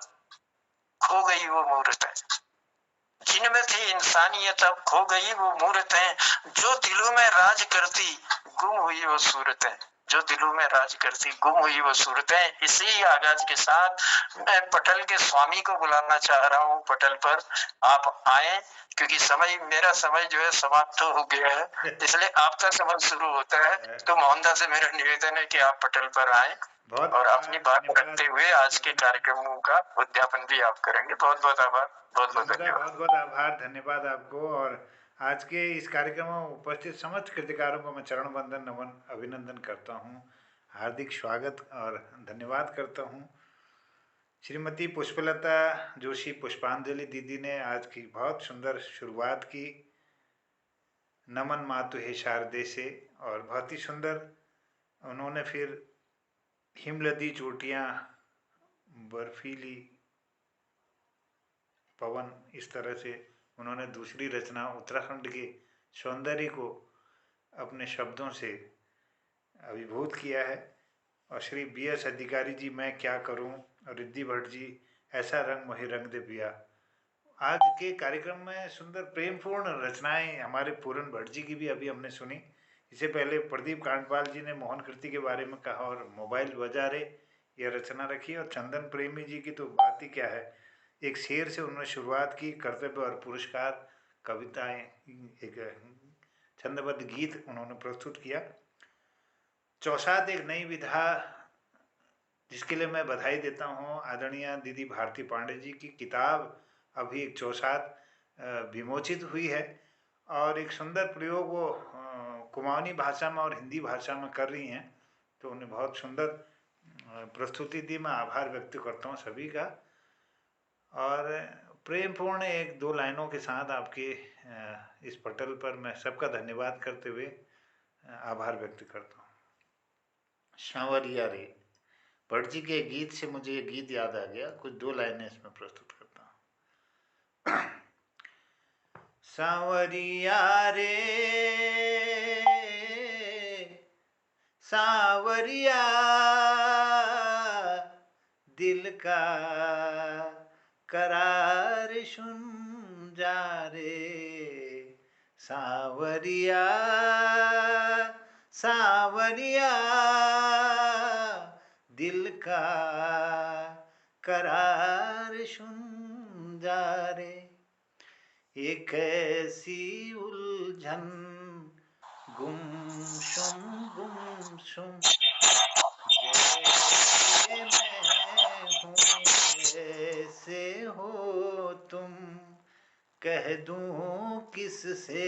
खो गई वो मूर्तें, जिनमें थी इंसानियत अब खो गई वो मूर्तें, जो दिलों में राज करती गुम हुई वो सूरतें, जो दिलों में राज करती गुम हुई वो सूरतें। इसी आगाज के साथ मैं पटल के स्वामी को बुलाना चाह रहा हूँ पटल पर। आप आए, क्योंकि मेरा समय जो है समाप्त हो गया है, इसलिए आपका समय शुरू होता है। तो मोहनदा से मेरा निवेदन है कि आप पटल पर आए और अपनी बात रखते हुए आज के कार्यक्रमों का उद्यापन भी आप करेंगे। बहुत बहुत आभार, बहुत बहुत धन्यवाद। बहुत बहुत आभार, धन्यवाद आपको। और आज के इस कार्यक्रम में उपस्थित समस्त कृतिकारों को मैं चरण वंदन, नमन, अभिनंदन करता हूँ, हार्दिक स्वागत और धन्यवाद करता हूँ। श्रीमती पुष्पलता जोशी पुष्पांजलि दीदी ने आज की बहुत सुंदर शुरुआत की, नमन मातु हे शारदे से, और बहुत ही सुंदर उन्होंने फिर हिमलदी चोटियाँ, बर्फीली पवन, इस तरह से उन्होंने दूसरी रचना उत्तराखंड के सौंदर्य को अपने शब्दों से अभिभूत किया है। और श्री BS अधिकारी जी, मैं क्या करूं, और रिद्धि भट्ट जी, ऐसा रंग मोहि रंग दे पिया। आज के कार्यक्रम में सुंदर प्रेमपूर्ण रचनाएं हमारे पूरन भट्ट जी की भी अभी हमने सुनी। इससे पहले प्रदीप कांडपाल जी ने मोहन कृति के बारे में कहा और मोबाइल बजा रे यह रचना रखी। और चंदन प्रेमी जी की तो बात ही क्या है, एक शेर से उन्होंने शुरुआत की, कर्तव्य और पुरस्कार कविताएं, एक छंदबद्ध गीत उन्होंने प्रस्तुत किया। चौसात एक नई विधा, जिसके लिए मैं बधाई देता हूँ आदरणीय दीदी भारती पांडे जी की। किताब अभी एक चौसात विमोचित हुई है और एक सुंदर प्रयोग वो कुमाऊनी भाषा में और हिंदी भाषा में कर रही हैं, तो उन्हें बहुत सुंदर प्रस्तुति दी। मैं आभार व्यक्त करता हूँ सभी का। और प्रेमपूर्ण एक दो लाइनों के साथ आपके इस पटल पर मैं सबका धन्यवाद करते हुए आभार व्यक्त करता हूँ। सांवरिया रे, भट्ट जी के गीत से मुझे ये गीत याद आ गया, कुछ दो लाइनें इसमें प्रस्तुत करता हूँ। सांवरिया रे सांवरिया, दिल का करार सुन जा रे। सांवरिया सांवरिया, दिल का करार सुन जा रे। एक ऐसी उलझन गुमसुम जैसे मैं हूँ ऐसे हो तुम, कह दूं किससे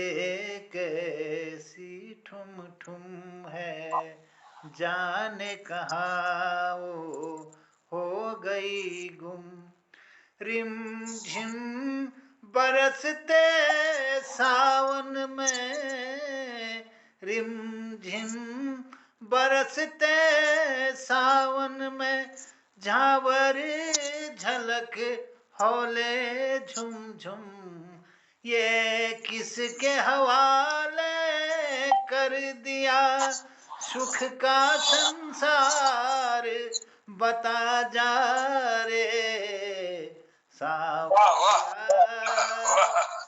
कैसी ठुम ठुम है, जाने कहाँ वो हो गई गुम। रिम झिम बरसते सावन में, रिम झिम बरसते सावन में, झांवर झलक हौले झुम झुम, ये किसके हवाले कर दिया सुख का संसार, बता जा रे।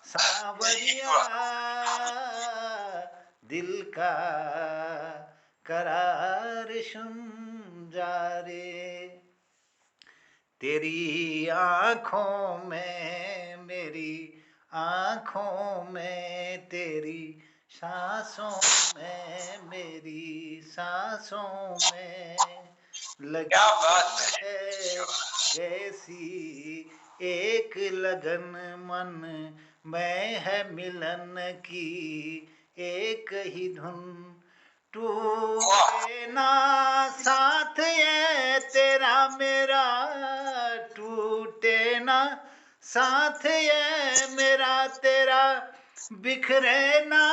सांवरिया दिल का करार सुन जा रे। तेरी आँखों में मेरी आँखों में, तेरी सांसों में मेरी सांसों में, लगी है कैसी एक लगन, मन में है मिलन की एक ही धुन। टूटे ना साथ ये तेरा मेरा, टूटे ना साथ ये मेरा तेरा, बिखरे ना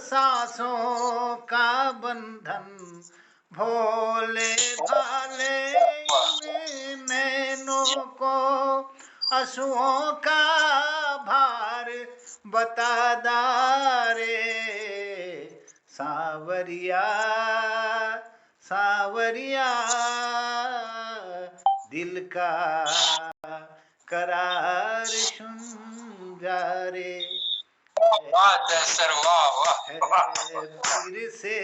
सांसों का बंधन। भोले भाले नैनों को आंसुओं का भार बता दारे। सांवरिया सांवरिया, दिल का करार सुन जा रे। फिर से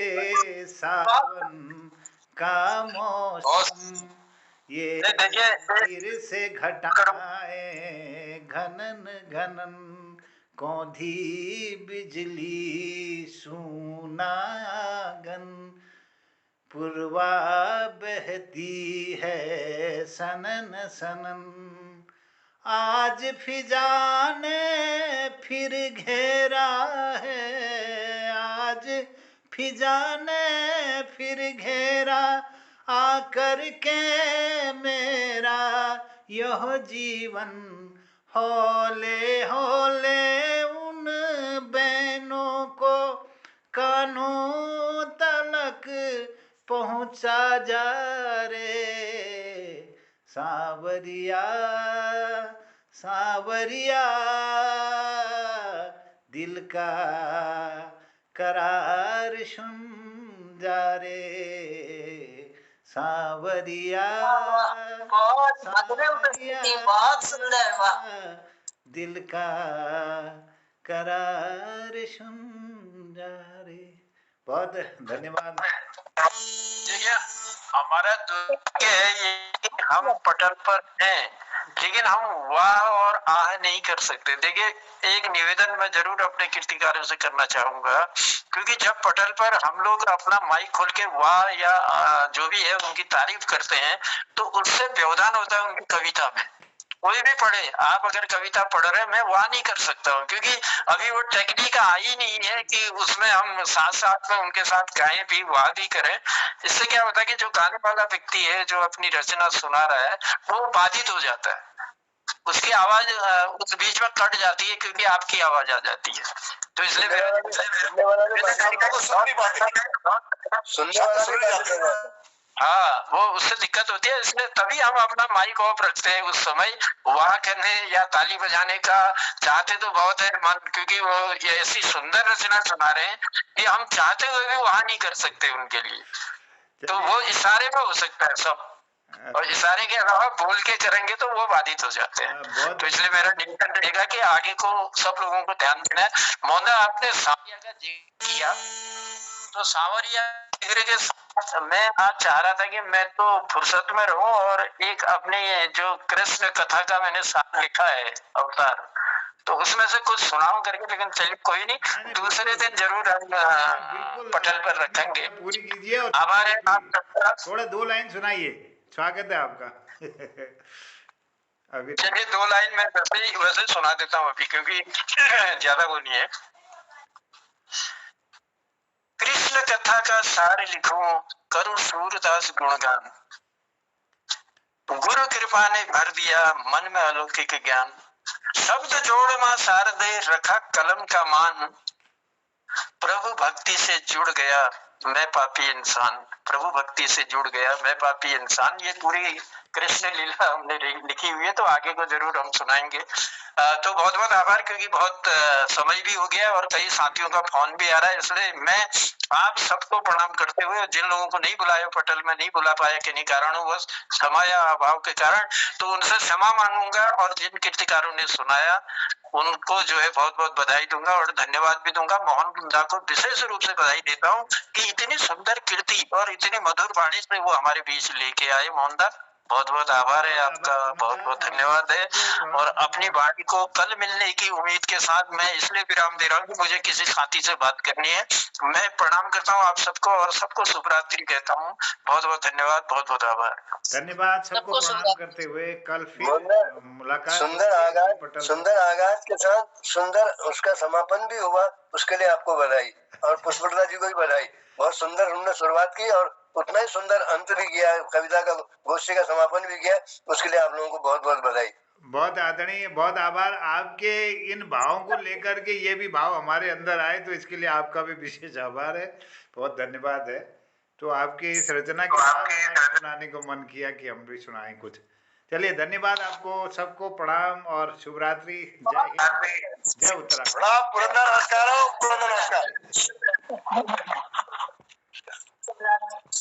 सावन का मौसम, ये फिर से घटाए घनन घनन, कौंधी बिजली सूना आंगन, पुरवा बहती है सनन सनन। आज फिजा ने फिर घेरा है, आज फिजा ने फिर घेरा, आकर के मेरा यह जीवन। हौले हौले उन बहनों को कानों तलक पहुँचा जा रे। सांवरिया सांवरिया, दिल का करार सुन जा रे। सांवरिया सांवरिया, बहुत सुंदर, वाह। दिल का करार सुन जा रे। बहुत धन्यवाद। देखिए, हमारा दुर्भाग्य है ये कि हम पटल पर हैं, लेकिन हम वाह और आह नहीं कर सकते। देखिए, एक निवेदन मैं जरूर अपने कीर्तिकारों से करना चाहूंगा, क्योंकि जब पटल पर हम लोग अपना माइक खोल के वाह या जो भी है उनकी तारीफ करते हैं, तो उससे व्यवधान होता है उनकी कविता में। कोई भी पढ़े, आप अगर कविता पढ़ रहे हैं, मैं वाह नहीं कर सकता हूँ, क्योंकि अभी वो टेक्निक आई नहीं है कि उसमें हम साथ साथ में उनके साथ गाएं भी, वाह भी करें। इससे क्या होता है कि जो गाने वाला व्यक्ति है, जो अपनी रचना सुना रहा है, वो बाधित हो जाता है। उसकी आवाज उस बीच में कट जाती है क्योंकि आपकी आवाज आ जाती है, तो इसलिए सुनने वाला हाँ वो उससे दिक्कत होती है, इसलिए तभी हम अपना माइक ऑफ रखते हैं उस समय। वहाँ करने या ताली बजाने का चाहते तो बहुत है मन, क्योंकि वो ये ऐसी सुंदर रचना सुना रहे हैं कि हम चाहते हुए भी वहाँ नहीं कर सकते उनके लिए, तो वो इशारे में हो सकता है सब, और इशारे के अलावा बोल के करेंगे तो वो बाधित हो जाते हैं। तो इसलिए मेरा निवेदन रहेगा कि आगे को सब लोगों को ध्यान देना है। मोहना आपने सावरिया का जिक्र किया, तो सावरिया के साथ मैं आज चाह रहा था कि मैं तो फुर्सत में रहूं और एक अपने जो कृष्ण कथा का मैंने साथ लिखा है अवतार, तो उसमें से कुछ सुनाऊं करके, लेकिन चलिए कोई नहीं, दूसरे दिन जरूर हम पटल पर रखेंगे। पूरी कीजिए और हमारे थोड़ा 2 लाइन सुनाइए, स्वागत है आपका। अभी चलिए 2 लाइन मैं वैसे सुना देता हूँ अभी, क्योंकि ज्यादा वो नहीं है। कृष्ण कथा का सार लिखूं, करूं सूरदास गुणगान, गुरु कृपा ने भर दिया मन में अलौकिक ज्ञान, शब्द जोड़ मां शारदे रखा कलम का मान, प्रभु भक्ति से जुड़ गया मैं पापी इंसान, प्रभु भक्ति से जुड़ गया मैं पापी इंसान। ये पूरी कृष्ण लीला हमने लिखी हुई है, तो आगे को जरूर हम सुनाएंगे। तो बहुत बहुत आभार, क्योंकि बहुत समय भी हो गया और कई साथियों का फोन भी आ रहा है, इसलिए मैं आप सबको प्रणाम करते हुए, जिन लोगों को नहीं बुलाया पटल में नहीं बुला पाया किन्हीं कारणों बस समय अभाव के कारण, तो उनसे क्षमा मांगूंगा, और जिन कीर्तिकारों ने सुनाया उनको जो है बहुत बहुत बधाई दूंगा और धन्यवाद भी दूंगा। मोहन कुंदा को विशेष रूप से बधाई देता हूँ कि इतनी सुंदर कीर्ति और इतनी मधुर वाणी से वो हमारे बीच लेके आए। मोहनदा बहुत बहुत आभार है आपका, बहुत बहुत धन्यवाद है। और अपनी वाणी को कल मिलने की उम्मीद के साथ मैं इसलिए विराम दे रहा हूँ कि मुझे किसी साथी से बात करनी है। मैं प्रणाम करता हूँ आप सबको और सबको शुभ रात्रि कहता हूँ। बहुत बहुत धन्यवाद, बहुत बहुत आभार। धन्यवाद, सबको प्रणाम करते हुए कल फिर मुलाकात। सुंदर आगाज के साथ सुंदर उसका समापन भी हुआ, उसके लिए आपको बधाई, और पुष्पलता जी को भी बधाई। बहुत सुंदर हमने शुरुआत की और उतना ही सुंदर अंत भी किया, कविता का गोष्ठी का समापन भी किया, उसके लिए आप लोगों को बहुत बहुत बधाई। बहुत आदरणीय, बहुत आभार। आपके इन भावों को लेकर के ये भी भाव हमारे अंदर आए, तो इसके लिए आपका भी विशेष आभार है, बहुत धन्यवाद है। तो आपकी इस रचना के बाद सुनाने को मन किया कि हम भी सुनाएं कुछ। चलिए धन्यवाद आपको, सबको प्रणाम और शुभ रात्रि। जय हिंद, जय उत्तराखंड। नमस्कार।